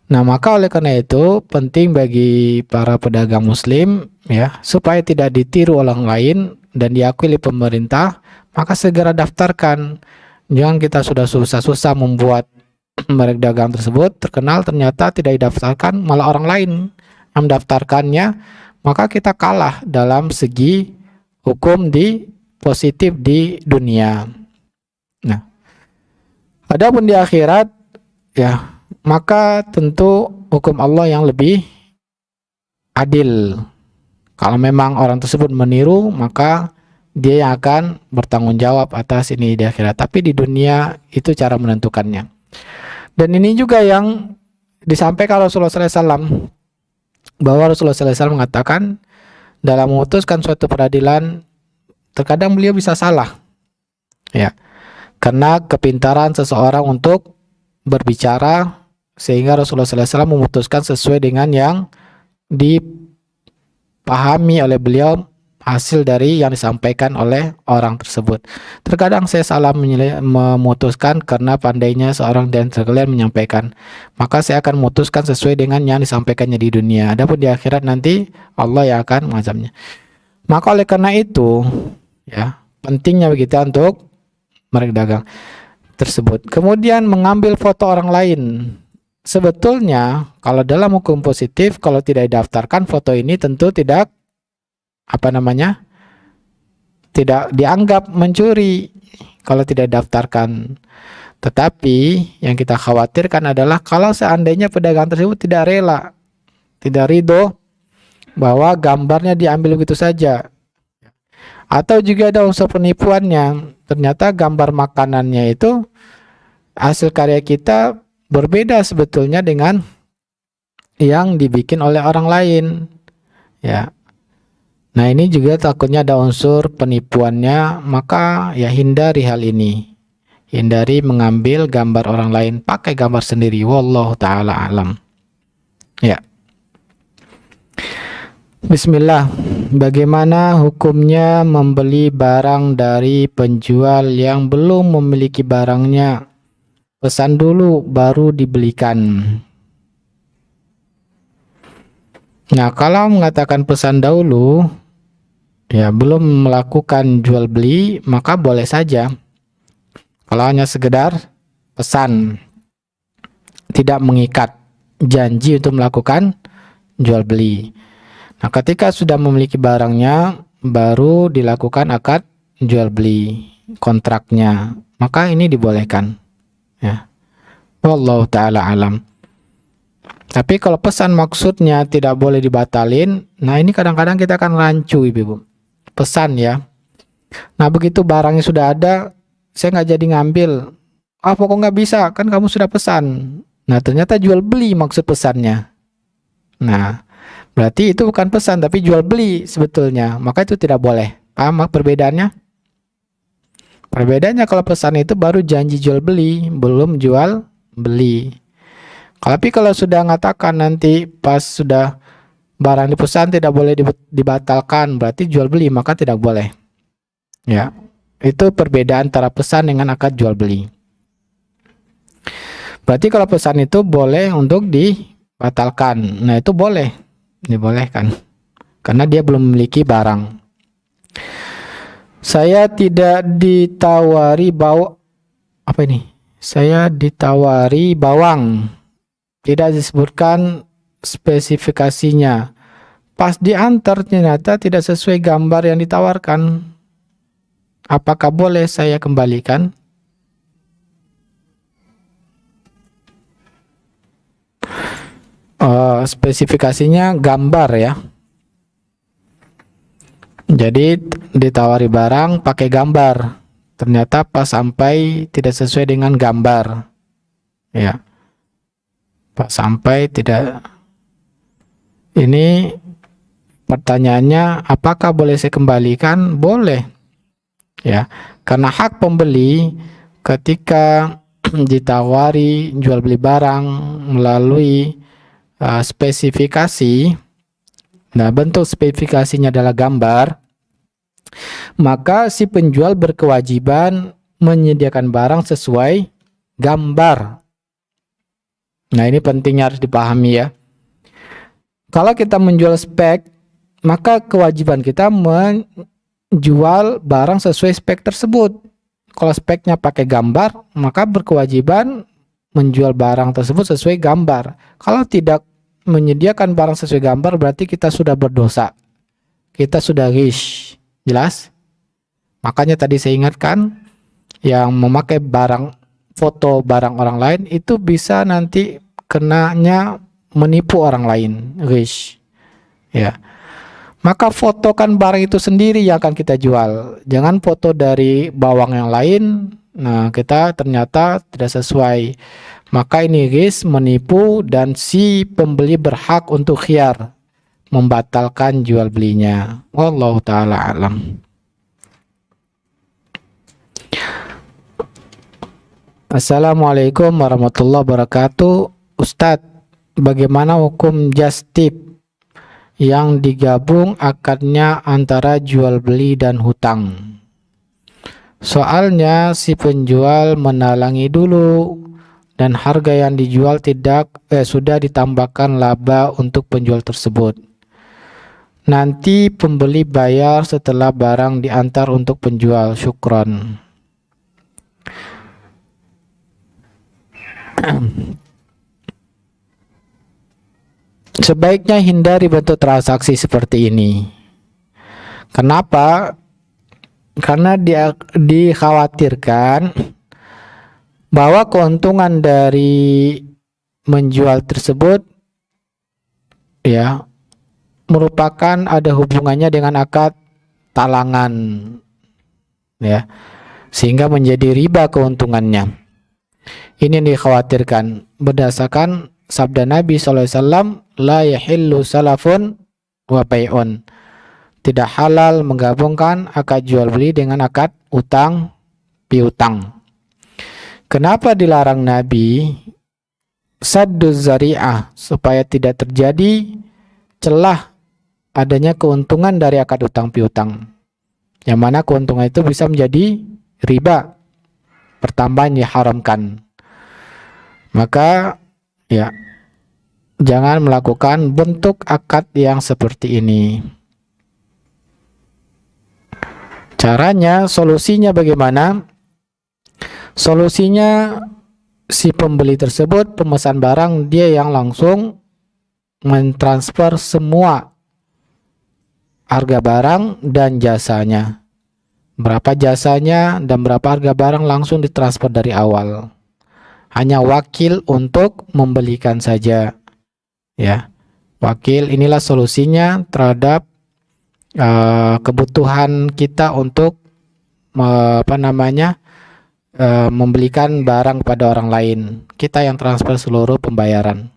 Nah, maka oleh karena itu penting bagi para pedagang muslim ya, supaya tidak ditiru orang lain dan diakui oleh pemerintah, maka segera daftarkan. Jangan kita sudah susah-susah membuat merek dagang tersebut terkenal, ternyata tidak didaftarkan, malah orang lain yang mendaftarkannya, maka kita kalah dalam segi hukum di positif di dunia. Nah, adapun di akhirat ya, maka tentu hukum Allah yang lebih adil. Kalau memang orang tersebut meniru, maka dia yang akan bertanggung jawab atas ini di akhirat. Tapi di dunia itu cara menentukannya. Dan ini juga yang disampaikan Rasulullah SAW, bahwa Rasulullah SAW mengatakan dalam memutuskan suatu peradilan, terkadang beliau bisa salah. Ya, karena kepintaran seseorang untuk berbicara, sehingga Rasulullah SAW memutuskan sesuai dengan yang dipahami oleh beliau hasil dari yang disampaikan oleh orang tersebut. Terkadang saya salah memutuskan karena pandainya seorang dan sekalian menyampaikan, maka saya akan memutuskan sesuai dengan yang disampaikannya di dunia. Adapun di akhirat nanti Allah yang akan mengazabnya. Maka oleh karena itu ya, pentingnya kita untuk merek dagang tersebut. Kemudian mengambil foto orang lain. Sebetulnya kalau dalam hukum positif, kalau tidak didaftarkan foto ini tentu tidak tidak dianggap mencuri kalau tidak didaftarkan. Tetapi yang kita khawatirkan adalah kalau seandainya pedagang tersebut tidak rela, tidak ridho bahwa gambarnya diambil begitu saja, atau juga ada unsur penipuannya, ternyata gambar makanannya itu hasil karya kita berbeda sebetulnya dengan yang dibikin oleh orang lain ya. Nah, ini juga takutnya ada unsur penipuannya, maka ya hindari hal ini. Hindari mengambil gambar orang lain, pakai gambar sendiri. Wallahu ta'ala alam. Ya. Bismillah. Bagaimana hukumnya membeli barang dari penjual yang belum memiliki barangnya? Pesan dulu baru dibelikan. Nah, kalau mengatakan pesan dahulu, ya belum melakukan jual beli, maka boleh saja. Kalau hanya sekedar pesan, tidak mengikat janji untuk melakukan jual beli. Nah, ketika sudah memiliki barangnya, baru dilakukan akad jual beli, kontraknya, maka ini dibolehkan. Ya, wallahu ta'ala alam. Tapi kalau pesan maksudnya tidak boleh dibatalin, nah ini kadang-kadang kita akan rancu, ibu-ibu. Pesan ya. Nah, begitu barangnya sudah ada, saya nggak jadi ngambil. Ah, pokoknya nggak bisa, kan kamu sudah pesan. Nah, ternyata jual beli maksud pesannya. Nah, berarti itu bukan pesan, tapi jual beli sebetulnya. Maka itu tidak boleh. Paham perbedaannya? Perbedaannya kalau pesan itu baru janji jual beli, belum jual beli. Tapi kalau sudah mengatakan nanti pas sudah barang dipesan tidak boleh dibatalkan, berarti jual beli, maka tidak boleh. Ya, itu perbedaan antara pesan dengan akad jual beli. Berarti kalau pesan itu boleh untuk dibatalkan. Nah, itu boleh, dibolehkan. Karena dia belum memiliki barang. Saya tidak ditawari Saya ditawari bawang. Tidak disebutkan spesifikasinya. Pas diantar ternyata tidak sesuai gambar yang ditawarkan. Apakah boleh saya kembalikan? Spesifikasinya gambar ya. Jadi ditawari barang pakai gambar. Ternyata pas sampai tidak sesuai dengan gambar. Ya. Pas sampai tidak. Ini pertanyaannya, apakah boleh saya kembalikan? Boleh. Ya. Karena hak pembeli ketika ditawari jual beli barang melalui spesifikasi. Nah, bentuk spesifikasinya adalah gambar. Maka si penjual berkewajiban menyediakan barang sesuai gambar. Nah, ini pentingnya harus dipahami ya. Kalau kita menjual spek, maka kewajiban kita menjual barang sesuai spek tersebut. Kalau speknya pakai gambar, maka berkewajiban menjual barang tersebut sesuai gambar. Kalau tidak menyediakan barang sesuai gambar, berarti kita sudah berdosa. Kita sudah ghish. Jelas? Makanya tadi saya ingatkan, yang memakai foto barang orang lain itu bisa nanti kenanya menipu orang lain, ghish. Ya. Maka fotokan barang itu sendiri yang akan kita jual. Jangan foto dari bawang yang lain. Nah, kita ternyata tidak sesuai. Maka ini ghish, menipu, dan si pembeli berhak untuk khiyar membatalkan jual belinya. Wallahu ta'ala alam. Assalamualaikum warahmatullahi wabarakatuh. Ustadz, bagaimana hukum just tip yang digabung akadnya antara jual beli dan hutang? Soalnya si penjual menalangi dulu dan harga yang dijual sudah ditambahkan laba untuk penjual tersebut. Nanti pembeli bayar setelah barang diantar untuk penjual. Syukron. Sebaiknya hindari bentuk transaksi seperti ini. Kenapa? Karena dia dikhawatirkan bahwa keuntungan dari menjual tersebut ya merupakan ada hubungannya dengan akad talangan ya, sehingga menjadi riba keuntungannya. Ini yang dikhawatirkan berdasarkan sabda Nabi SAW, la yahillu salafun wa bai'un. Tidak halal menggabungkan akad jual beli dengan akad utang piutang. Kenapa dilarang Nabi? Sadduz zari'ah, supaya tidak terjadi celah adanya keuntungan dari akad utang piutang, yang mana keuntungan itu bisa menjadi riba, pertambahan diharamkan. Maka ya jangan melakukan bentuk akad yang seperti ini. Caranya, solusinya bagaimana? Solusinya si pembeli tersebut, pemesan barang, dia yang langsung mentransfer semua harga barang dan jasanya. Berapa jasanya dan berapa harga barang langsung ditransfer dari awal. Hanya wakil untuk membelikan saja. Ya. Wakil, inilah solusinya terhadap kebutuhan kita untuk membelikan barang pada orang lain. Kita yang transfer seluruh pembayaran.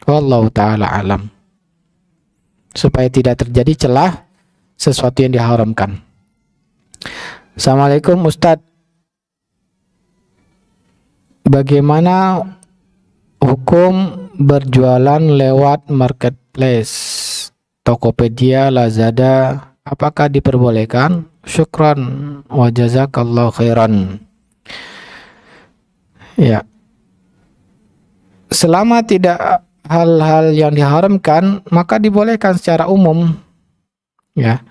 Wallahu ta'ala alam. Supaya tidak terjadi celah sesuatu yang diharamkan. Assalamualaikum Ustadz, bagaimana hukum berjualan lewat marketplace, Tokopedia, Lazada, apakah diperbolehkan? Syukran wa jazakallahu khairan. Ya, selama tidak hal-hal yang diharamkan, maka dibolehkan secara umum. Ya,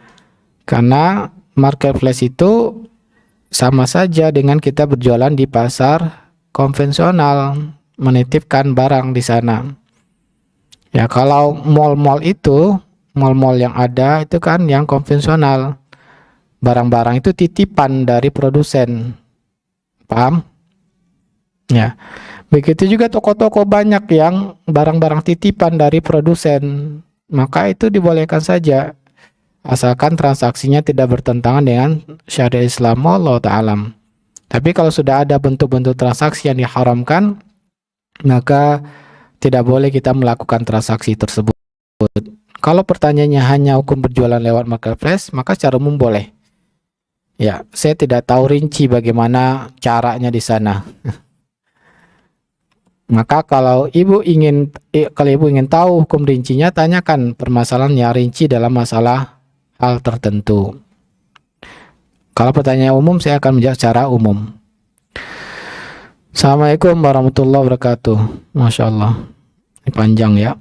karena marketplace itu sama saja dengan kita berjualan di pasar konvensional, menitipkan barang di sana. Ya, kalau mall-mall itu, mall-mall yang ada itu kan yang konvensional. Barang-barang itu titipan dari produsen. Paham? Ya. Begitu juga toko-toko banyak yang barang-barang titipan dari produsen. Maka itu dibolehkan saja. Asalkan transaksinya tidak bertentangan dengan syariat Islam, wallahu ta'ala. Tapi kalau sudah ada bentuk-bentuk transaksi yang diharamkan, maka tidak boleh kita melakukan transaksi tersebut. Kalau pertanyaannya hanya hukum berjualan lewat marketplace, maka secara umum boleh. Ya, saya tidak tahu rinci bagaimana caranya di sana. Maka kalau ibu ingin tahu hukum rincinya, tanyakan permasalahan yang rinci dalam masalah hal tertentu. Kalau pertanyaan umum, saya akan menjawab secara umum. Assalamualaikum warahmatullahi wabarakatuh. Masya Allah, ini panjang ya.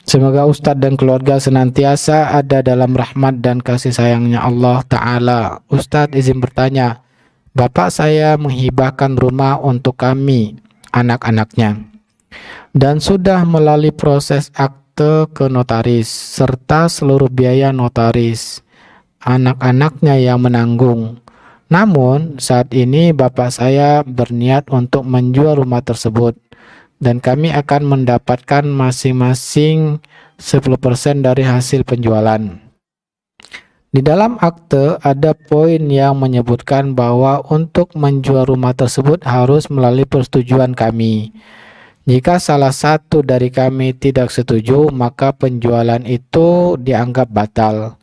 Semoga Ustadz dan keluarga senantiasa ada dalam rahmat dan kasih sayangnya Allah Ta'ala. Ustadz izin bertanya, Bapak saya menghibahkan rumah untuk kami, anak-anaknya, dan sudah melalui proses akte ke notaris, serta seluruh biaya notaris. Anak-anaknya yang menanggung. Namun saat ini Bapak saya berniat untuk menjual rumah tersebut, dan kami akan mendapatkan masing-masing 10% dari hasil penjualan. Di dalam akte ada poin yang menyebutkan bahwa untuk menjual rumah tersebut harus melalui persetujuan kami. Jika salah satu dari kami tidak setuju, maka penjualan itu dianggap batal.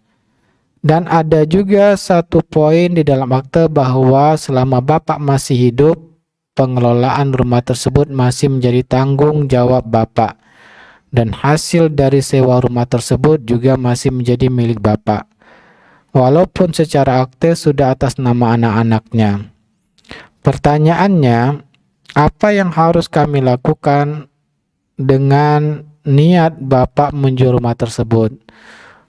Dan ada juga satu poin di dalam akte bahwa selama Bapak masih hidup, pengelolaan rumah tersebut masih menjadi tanggung jawab Bapak, dan hasil dari sewa rumah tersebut juga masih menjadi milik Bapak, walaupun secara akte sudah atas nama anak-anaknya. Pertanyaannya, apa yang harus kami lakukan dengan niat Bapak menjual rumah tersebut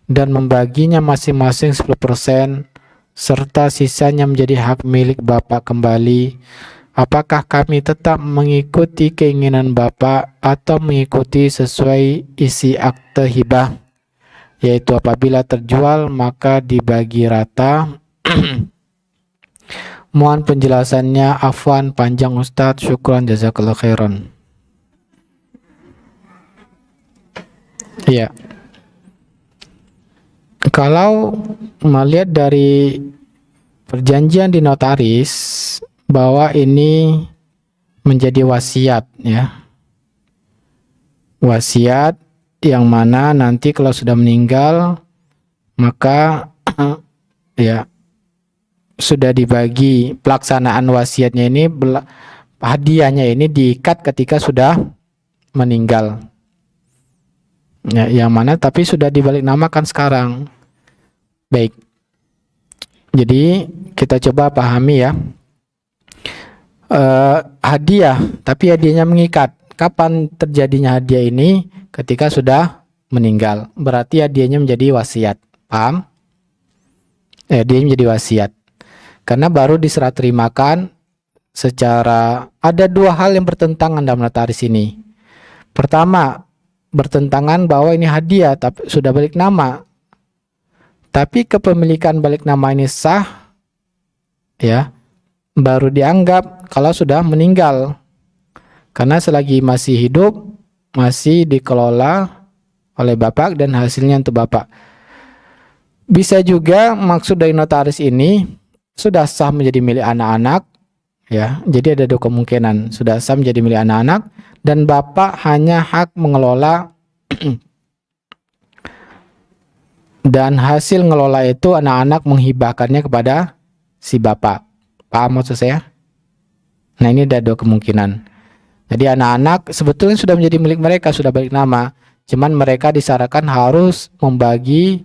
dan membaginya masing-masing 10%, serta sisanya menjadi hak milik Bapak kembali? Apakah kami tetap mengikuti keinginan Bapak atau mengikuti sesuai isi akte hibah, yaitu apabila terjual maka dibagi rata? Mohon penjelasannya, afwan panjang Ustadz, syukran jazakallahu khairan. Iya. Kalau melihat dari perjanjian di notaris bahwa ini menjadi wasiat, ya, wasiat yang mana nanti kalau sudah meninggal maka ya sudah dibagi pelaksanaan wasiatnya ini, hadiahnya ini diikat ketika sudah meninggal, ya, yang mana tapi sudah dibalik namakan sekarang. Baik, jadi kita coba pahami ya. Hadiah, tapi hadiahnya mengikat. Kapan terjadinya hadiah ini? Ketika sudah meninggal. Berarti hadiahnya menjadi wasiat. Paham? Dia menjadi wasiat. Karena baru diserah terimakan secara, ada dua hal yang bertentangan dalam notaris ini. Pertama, bertentangan bahwa ini hadiah tapi sudah balik nama. Tapi kepemilikan balik nama ini sah, ya, baru dianggap kalau sudah meninggal. Karena selagi masih hidup, masih dikelola oleh Bapak dan hasilnya untuk Bapak. Bisa juga maksud dari notaris ini sudah sah menjadi milik anak-anak, ya. Jadi ada dua kemungkinan, sudah sah menjadi milik anak-anak dan Bapak hanya hak mengelola dan hasil ngelola itu anak-anak menghibahkannya kepada si Bapak. Paham maksud saya? Nah, ini ada dua kemungkinan. Jadi anak-anak sebetulnya sudah menjadi milik mereka, sudah balik nama. Cuman mereka disarankan harus membagi,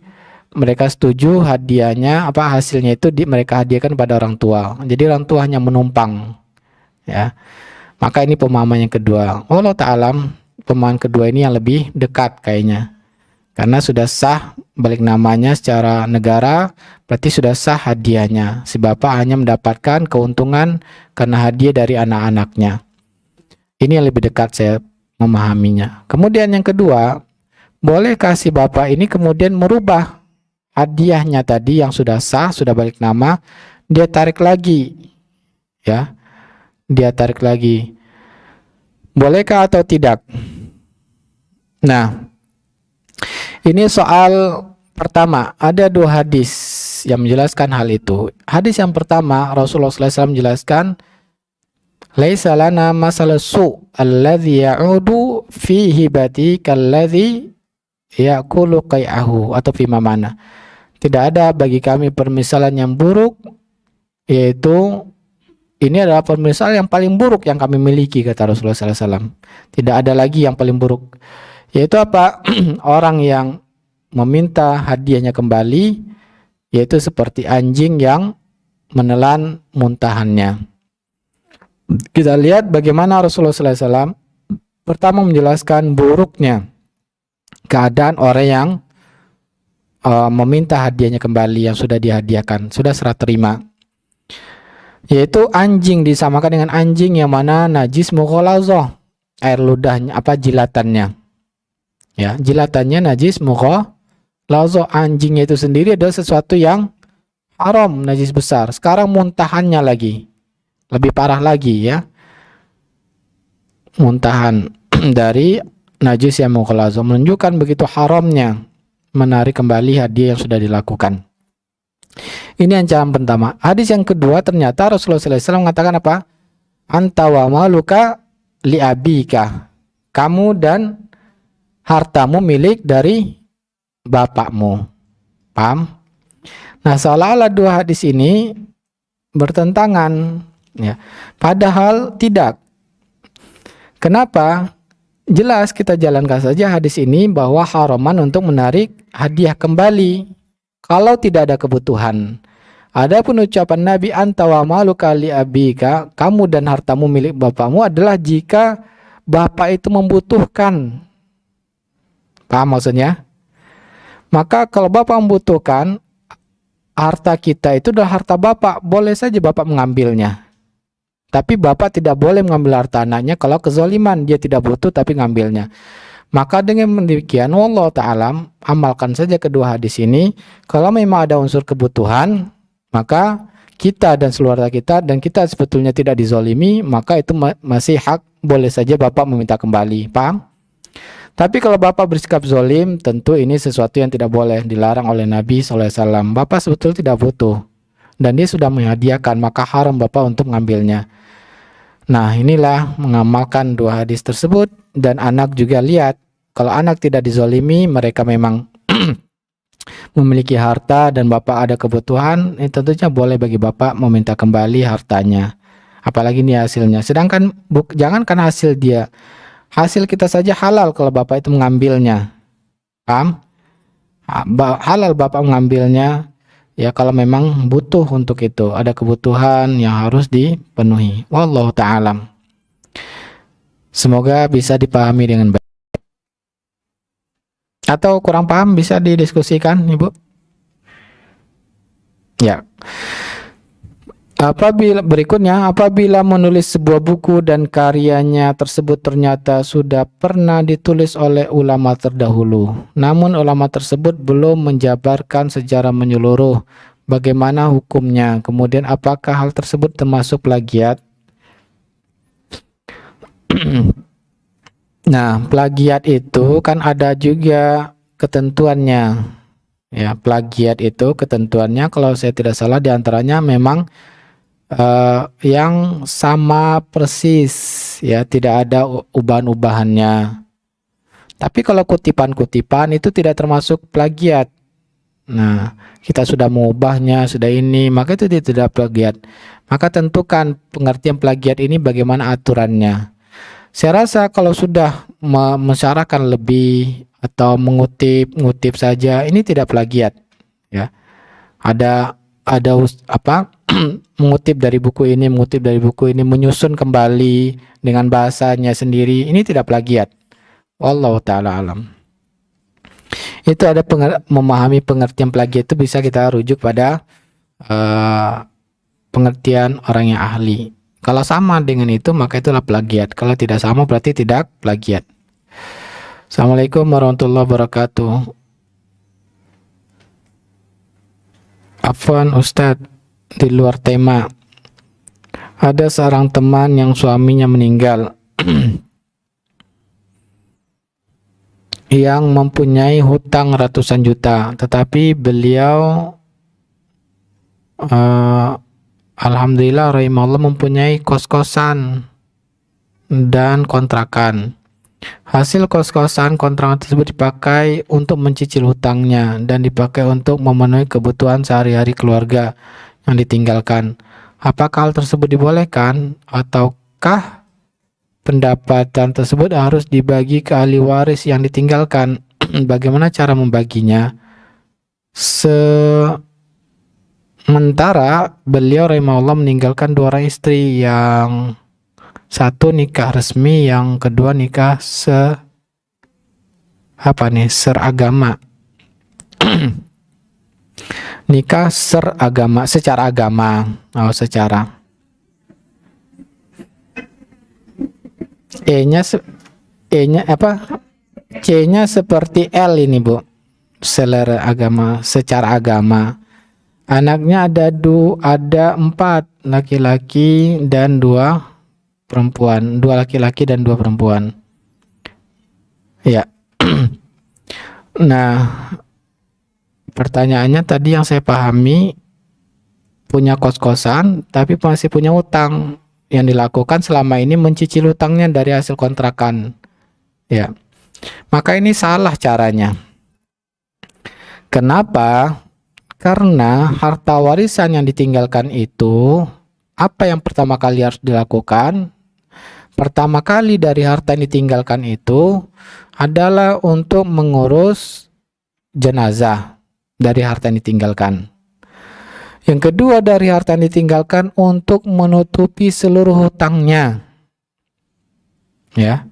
mereka setuju hadiahnya hasilnya itu mereka hadiahkan pada orang tua. Jadi orang tua hanya menumpang, ya. Maka ini pemahaman yang kedua. Wallahu ta'alam, pemahaman kedua ini yang lebih dekat kayaknya. Karena sudah sah balik namanya secara negara, berarti sudah sah hadiahnya. Si bapak hanya mendapatkan keuntungan karena hadiah dari anak-anaknya. Ini yang lebih dekat saya memahaminya. Kemudian yang kedua, bolehkah si bapak ini kemudian merubah hadiahnya tadi yang sudah sah, sudah balik nama, dia tarik lagi, ya, dia tarik lagi. Bolehkah atau tidak? Nah, ini soal pertama, ada dua hadis yang menjelaskan hal itu. Hadis yang pertama, Rasulullah SAW menjelaskan, laisa lana masal su alladhi ya'udu fi hibati kalladhi ya'kulu qai'ahu, atau fi mana. Tidak ada bagi kami permisalan yang buruk, yaitu ini adalah permisalan yang paling buruk yang kami miliki, kata Rasulullah SAW. Tidak ada lagi yang paling buruk. Yaitu apa? Orang yang meminta hadiahnya kembali, yaitu seperti anjing yang menelan muntahannya. Kita lihat bagaimana Rasulullah SAW pertama menjelaskan buruknya keadaan orang yang meminta hadiahnya kembali yang sudah dihadiahkan, sudah serah terima. Yaitu anjing disamakan dengan anjing yang mana najis mughalazah, air ludahnya jilatannya. Ya, jilatannya najis mughalazah, anjingnya itu sendiri adalah sesuatu yang haram, najis besar. Sekarang muntahannya lagi lebih parah lagi, ya. Muntahan dari najis yang mughalazah menunjukkan begitu haramnya menarik kembali hadiah yang sudah dilakukan. Ini ancaman pertama. Hadis yang kedua, ternyata Rasulullah SAW mengatakan apa? Anta wa maluka li abika. Kamu dan hartamu milik dari bapakmu. Paham? Nah, seolah-olah dua hadis ini bertentangan, ya. Padahal tidak. Kenapa? Jelas kita jalankan saja hadis ini bahwa haraman untuk menarik hadiah kembali kalau tidak ada kebutuhan. Adapun ucapan Nabi anta wa maluka li abika, kamu dan hartamu milik bapakmu, adalah jika bapak itu membutuhkan. Paham maksudnya? Maka kalau bapak membutuhkan, harta kita itu adalah harta bapak, boleh saja bapak mengambilnya. Tapi bapak tidak boleh mengambil harta anaknya kalau kezaliman, dia tidak butuh tapi ngambilnya. Maka dengan demikian, wallahu ta'ala, amalkan saja kedua hadis ini. Kalau memang ada unsur kebutuhan, maka kita dan keluarga kita dan kita sebetulnya tidak dizalimi, maka itu masih hak, boleh saja bapak meminta kembali. Paham? Tapi kalau bapak bersikap zalim, tentu ini sesuatu yang tidak boleh, dilarang oleh Nabi SAW. Bapak sebetulnya tidak butuh dan dia sudah menghadiahkan, maka haram bapak untuk mengambilnya. Nah, inilah mengamalkan dua hadis tersebut. Dan anak juga lihat, kalau anak tidak dizalimi, mereka memang memiliki harta dan bapak ada kebutuhan, tentunya boleh bagi bapak meminta kembali hartanya, apalagi ini hasilnya. Sedangkan jangankan hasil dia, hasil kita saja halal kalau bapak itu mengambilnya. Paham? Halal bapak mengambilnya, ya, kalau memang butuh untuk itu, ada kebutuhan yang harus dipenuhi. Wallahu ta'alam. Semoga bisa dipahami dengan baik. Atau kurang paham bisa didiskusikan, Ibu? Ya. Apabila menulis sebuah buku dan karyanya tersebut ternyata sudah pernah ditulis oleh ulama terdahulu, namun ulama tersebut belum menjabarkan secara menyeluruh, bagaimana hukumnya? Kemudian apakah hal tersebut termasuk plagiat? Nah, plagiat itu kan ada juga ketentuannya. Ya, plagiat itu ketentuannya kalau saya tidak salah diantaranya memang yang sama persis, ya, tidak ada ubahan-ubahannya. Tapi kalau kutipan-kutipan itu tidak termasuk plagiat, Nah, kita sudah mengubahnya, sudah ini, maka itu dia tidak plagiat. Maka tentukan pengertian plagiat ini bagaimana aturannya. Saya rasa kalau sudah mensyaratkan lebih atau mengutip saja, ini tidak plagiat, ya. Ada mengutip dari buku ini, menyusun kembali dengan bahasanya sendiri, ini tidak plagiat. Wallahu taala alam. Itu ada memahami pengertian plagiat itu bisa kita rujuk pada pengertian orang yang ahli. Kalau sama dengan itu maka itulah plagiat. Kalau tidak sama berarti tidak plagiat. Assalamualaikum warahmatullahi wabarakatuh. Afwan Ustadz, di luar tema. Ada seorang teman yang suaminya meninggal yang mempunyai hutang ratusan juta, tetapi beliau alhamdulillah rahimahullah mempunyai kos-kosan dan kontrakan. Hasil kos-kosan kontrakan tersebut dipakai untuk mencicil hutangnya dan dipakai untuk memenuhi kebutuhan sehari-hari keluarga yang ditinggalkan. Apakah hal tersebut dibolehkan ataukah pendapatan tersebut harus dibagi ke ahli waris yang ditinggalkan? Bagaimana cara membaginya? Sementara beliau rahimahullah meninggalkan 2 orang istri, yang satu nikah resmi, yang kedua nikah seragama. Nikah seragama, secara agama. Secara C-nya seperti L ini, Bu. Selera agama, secara agama. Anaknya ada 4 laki-laki dan 2 perempuan, 2 laki-laki dan 2 perempuan. Ya. Nah, pertanyaannya tadi yang saya pahami, punya kos-kosan tapi masih punya utang. Yang dilakukan selama ini mencicil utangnya dari hasil kontrakan. Ya. Maka ini salah caranya. Kenapa? Karena harta warisan yang ditinggalkan itu, apa yang pertama kali harus dilakukan? Pertama kali dari harta yang ditinggalkan itu adalah untuk mengurus jenazah dari harta yang ditinggalkan. Yang kedua dari harta yang ditinggalkan untuk menutupi seluruh hutangnya. Ya.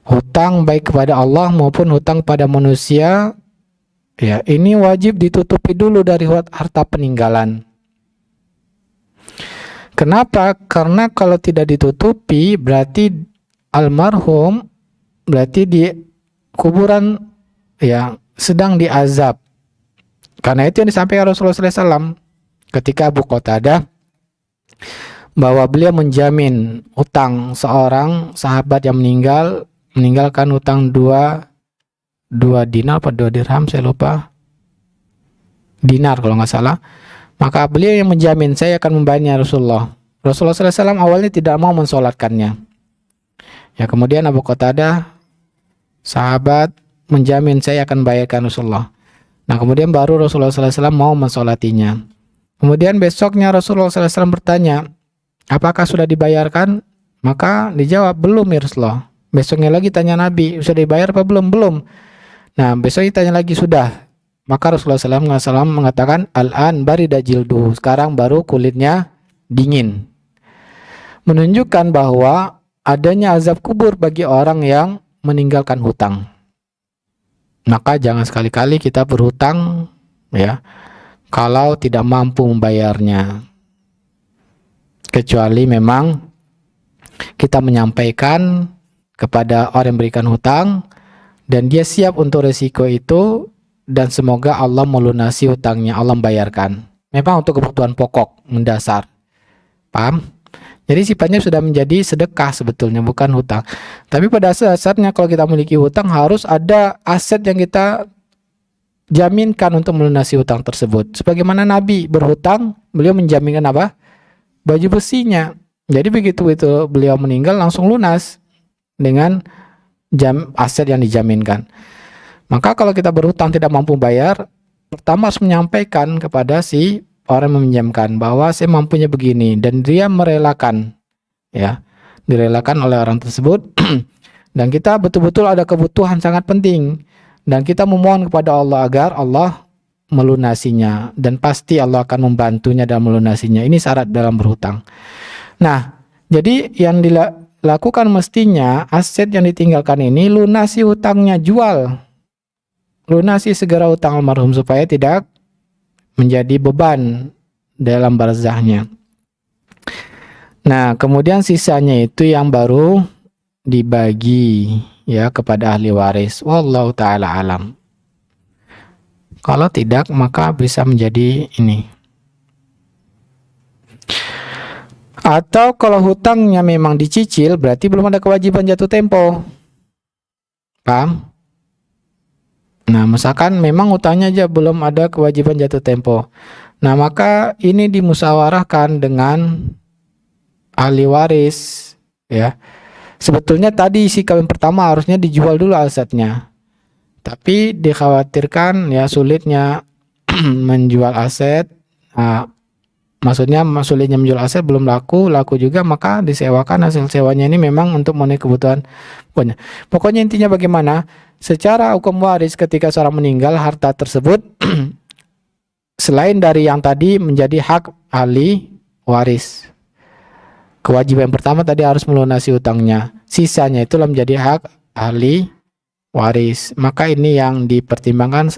Hutang baik kepada Allah maupun hutang pada manusia, ya, ini wajib ditutupi dulu dari harta peninggalan. Kenapa? Karena kalau tidak ditutupi berarti almarhum berarti di kuburan ya sedang diazab. Karena itu yang disampaikan Rasulullah SAW ketika Abu Qatadah, bahwa beliau menjamin utang seorang sahabat yang meninggalkan utang 2 dinar apa 2 dirham, saya lupa, dinar kalau nggak salah. Maka beliau yang menjamin, saya akan membayarnya Rasulullah. Rasulullah SAW awalnya tidak mau mensolatkannya. Ya, kemudian Abu Qatadah, sahabat, menjamin saya akan bayarkan Rasulullah. Nah, kemudian baru Rasulullah SAW mau mensolatinya. Kemudian besoknya Rasulullah SAW bertanya, apakah sudah dibayarkan? Maka dijawab, belum ya Rasulullah. Besoknya lagi tanya Nabi, sudah dibayar apa belum? Belum. Nah, besoknya tanya lagi, sudah. Maka Rasulullah SAW mengatakan, al-an barida jildu, sekarang baru kulitnya dingin. Menunjukkan bahwa adanya azab kubur bagi orang yang meninggalkan hutang. Maka jangan sekali-kali kita berhutang, ya, kalau tidak mampu membayarnya. Kecuali memang kita menyampaikan kepada orang yang berikan hutang dan dia siap untuk resiko itu, dan semoga Allah melunasi hutangnya, Allah membayarkan. Memang untuk kebutuhan pokok mendasar. Paham? Jadi sifatnya sudah menjadi sedekah sebetulnya, bukan hutang. Tapi pada dasarnya kalau kita memiliki hutang harus ada aset yang kita jaminkan untuk melunasi hutang tersebut. Sebagaimana Nabi berhutang, beliau menjaminkan apa? Baju besinya. Jadi begitu itu beliau meninggal langsung lunas dengan aset yang dijaminkan. Maka kalau kita berhutang tidak mampu bayar, pertama harus menyampaikan kepada si orang meminjamkan bahwa saya mampunya begini, dan dia merelakan, ya, direlakan oleh orang tersebut. Dan kita betul-betul ada kebutuhan sangat penting, dan kita memohon kepada Allah agar Allah melunasinya, dan pasti Allah akan membantunya dalam melunasinya. Ini syarat dalam berhutang. Nah, jadi yang dilakukan mestinya aset yang ditinggalkan ini lunasi hutangnya, jual, lunasi segera hutang almarhum supaya tidak menjadi beban dalam barzahnya. Nah, kemudian sisanya itu yang baru dibagi, ya, kepada ahli waris. Wallahu taala alam. Kalau tidak, maka bisa menjadi ini. Atau kalau hutangnya memang dicicil, berarti belum ada kewajiban jatuh tempo. Paham? Nah, misalkan memang hutangnya aja belum ada kewajiban jatuh tempo. Nah, maka ini dimusyawarahkan dengan ahli waris, ya. Sebetulnya tadi si kawin pertama harusnya dijual dulu asetnya. Tapi dikhawatirkan, ya, sulitnya menjual aset. Maksudnya sulitnya menjual aset, belum laku juga, maka disewakan. Hasil sewanya ini memang untuk memenuhi kebutuhan pokoknya intinya bagaimana secara hukum waris ketika seorang meninggal, harta tersebut selain dari yang tadi menjadi hak ahli waris. Kewajiban pertama tadi harus melunasi hutangnya, sisanya itulah menjadi hak ahli waris. Maka ini yang dipertimbangkan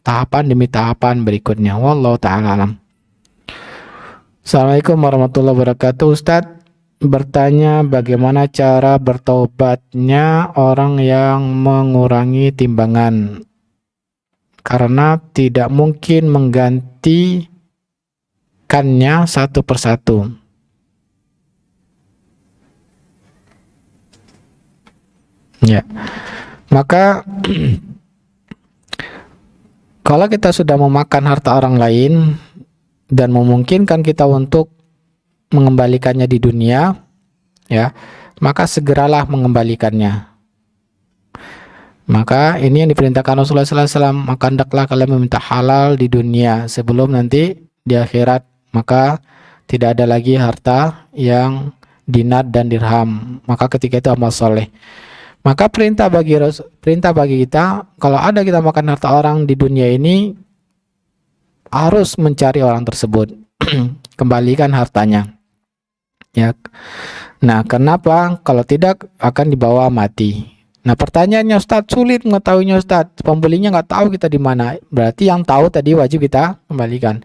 tahapan demi tahapan berikutnya. Wallahu ta'ala alam. Assalamualaikum warahmatullahi wabarakatuh. Ustadz bertanya bagaimana cara bertaubatnya orang yang mengurangi timbangan karena tidak mungkin menggantikannya satu persatu. Ya, maka kalau kita sudah memakan harta orang lain dan memungkinkan kita untuk mengembalikannya di dunia, ya, maka segeralah mengembalikannya. Maka ini yang diperintahkan Rasulullah SAW, maka hendaklah kalian meminta halal di dunia sebelum nanti di akhirat, maka tidak ada lagi harta yang dinar dan dirham. Maka ketika itu amal soleh. Maka perintah bagi kita, kalau ada kita makan harta orang di dunia ini, harus mencari orang tersebut, kembalikan hartanya. Ya. Nah, kenapa? Kalau tidak akan dibawa mati. Nah, pertanyaannya, Ustadz, sulit mengetahuinya, Ustadz. Pembelinya nggak tahu kita di mana. Berarti yang tahu tadi wajib kita kembalikan.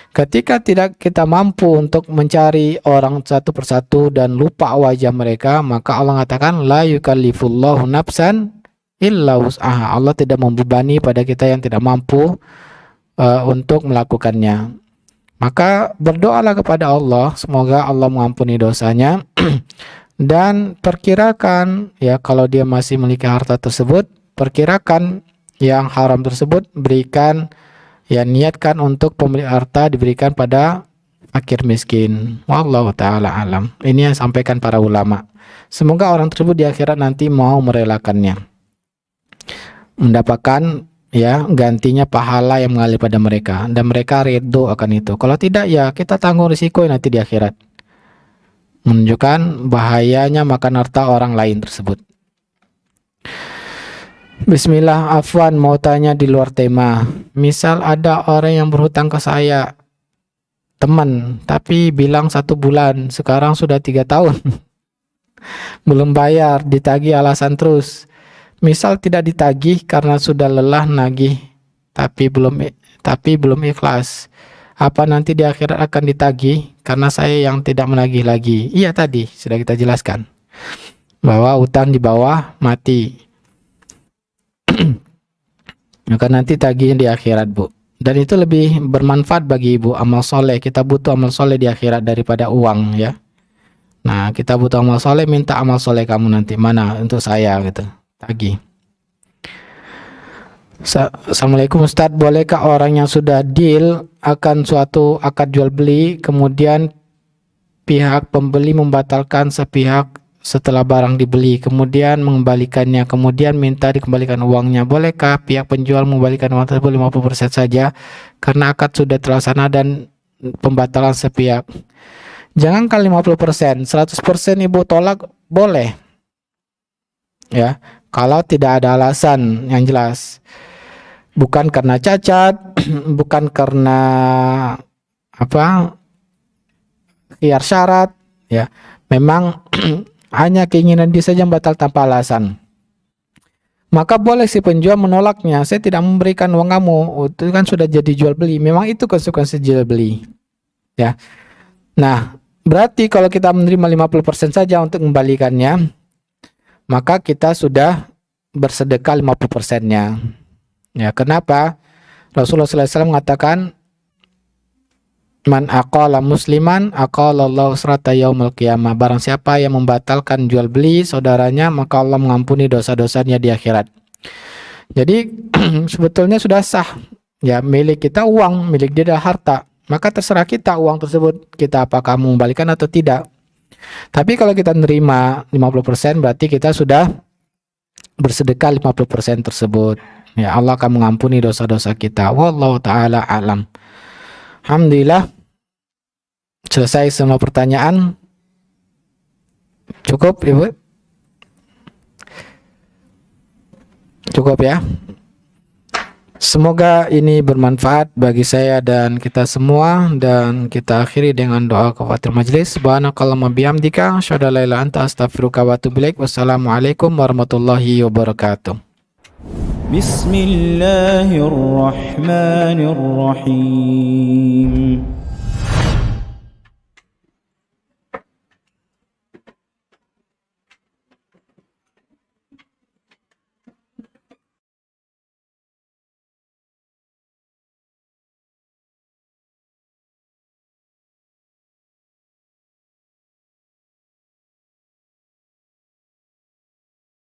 Ketika tidak kita mampu untuk mencari orang satu persatu dan lupa wajah mereka, maka Allah mengatakan la yukallifullahu nafsan illa wus'aha. Allah tidak membebani pada kita yang tidak mampu untuk melakukannya. Maka berdoalah kepada Allah, semoga Allah mengampuni dosanya dan perkirakan, ya, kalau dia masih memiliki harta tersebut, perkirakan yang haram tersebut, berikan, ya, niatkan untuk pemilik harta diberikan pada fakir miskin. Wallahu ta'ala alam. Ini yang sampaikan para ulama. Semoga orang tersebut di akhirat nanti mau merelakannya, mendapatkan, ya, gantinya pahala yang mengalir pada mereka, dan mereka ridho akan itu. Kalau tidak, ya kita tanggung risiko nanti di akhirat. Menunjukkan bahayanya makan harta orang lain tersebut. Bismillah, afwan, mau tanya di luar tema. Misal ada orang yang berhutang ke saya, teman, tapi bilang 1 bulan, sekarang sudah 3 tahun belum bayar, ditagih alasan terus. Misal tidak ditagih karena sudah lelah nagih, tapi belum ikhlas. Apa nanti di akhirat akan ditagih karena saya yang tidak menagih lagi? Iya, tadi sudah kita jelaskan bahwa utang di bawah mati. Maka nanti tagihnya di akhirat, Bu. Dan itu lebih bermanfaat bagi Ibu, amal soleh. Kita butuh amal soleh di akhirat daripada uang, ya. Nah, kita butuh amal soleh, minta amal soleh kamu nanti. Mana untuk saya, gitu. Tagih. Assalamualaikum Ustadz, bolehkah orang yang sudah deal akan suatu akad jual beli, kemudian pihak pembeli membatalkan sepihak setelah barang dibeli, kemudian mengembalikannya, kemudian minta dikembalikan uangnya, bolehkah pihak penjual mengembalikan uang tersebut 50% saja karena akad sudah terlaksana dan pembatalan sepihak? Jangankan 50%, 100% ibu tolak boleh. Ya, kalau tidak ada alasan yang jelas. Bukan karena cacat, bukan karena khiar syarat, ya. Memang hanya keinginan dia saja yang batal tanpa alasan. Maka boleh si penjual menolaknya. Saya tidak memberikan uang kamu. Itu kan sudah jadi jual beli. Memang itu konsekuensi jual beli. Ya. Nah, berarti kalau kita menerima 50% saja untuk mengembalikannya, maka kita sudah bersedekah 50%-nya. Ya, kenapa? Rasulullah SAW mengatakan, man aqala musliman aqalallahu usrata yaumil qiyamah. Barang siapa yang membatalkan jual beli saudaranya, maka Allah mengampuni dosa-dosanya di akhirat. Jadi sebetulnya sudah sah. Ya, milik kita uang, milik dia adalah harta. Maka terserah kita uang tersebut kita apakah mengembalikan atau tidak. Tapi kalau kita nerima 50%, berarti kita sudah bersedekah 50% tersebut. Ya, Allah akan mengampuni dosa-dosa kita. Wallahu taala alam. Alhamdulillah, selesai semua pertanyaan. Cukup, Ibu? Cukup ya. Semoga ini bermanfaat bagi saya dan kita semua, dan kita akhiri dengan doa kafaratul majelis. Subhanakallahumma bihamdika asyhadu an la ilaha illa anta astaghfiruka wa atubu ilaik. Wassalamualaikum warahmatullahi wabarakatuh. بسم الله الرحمن الرحيم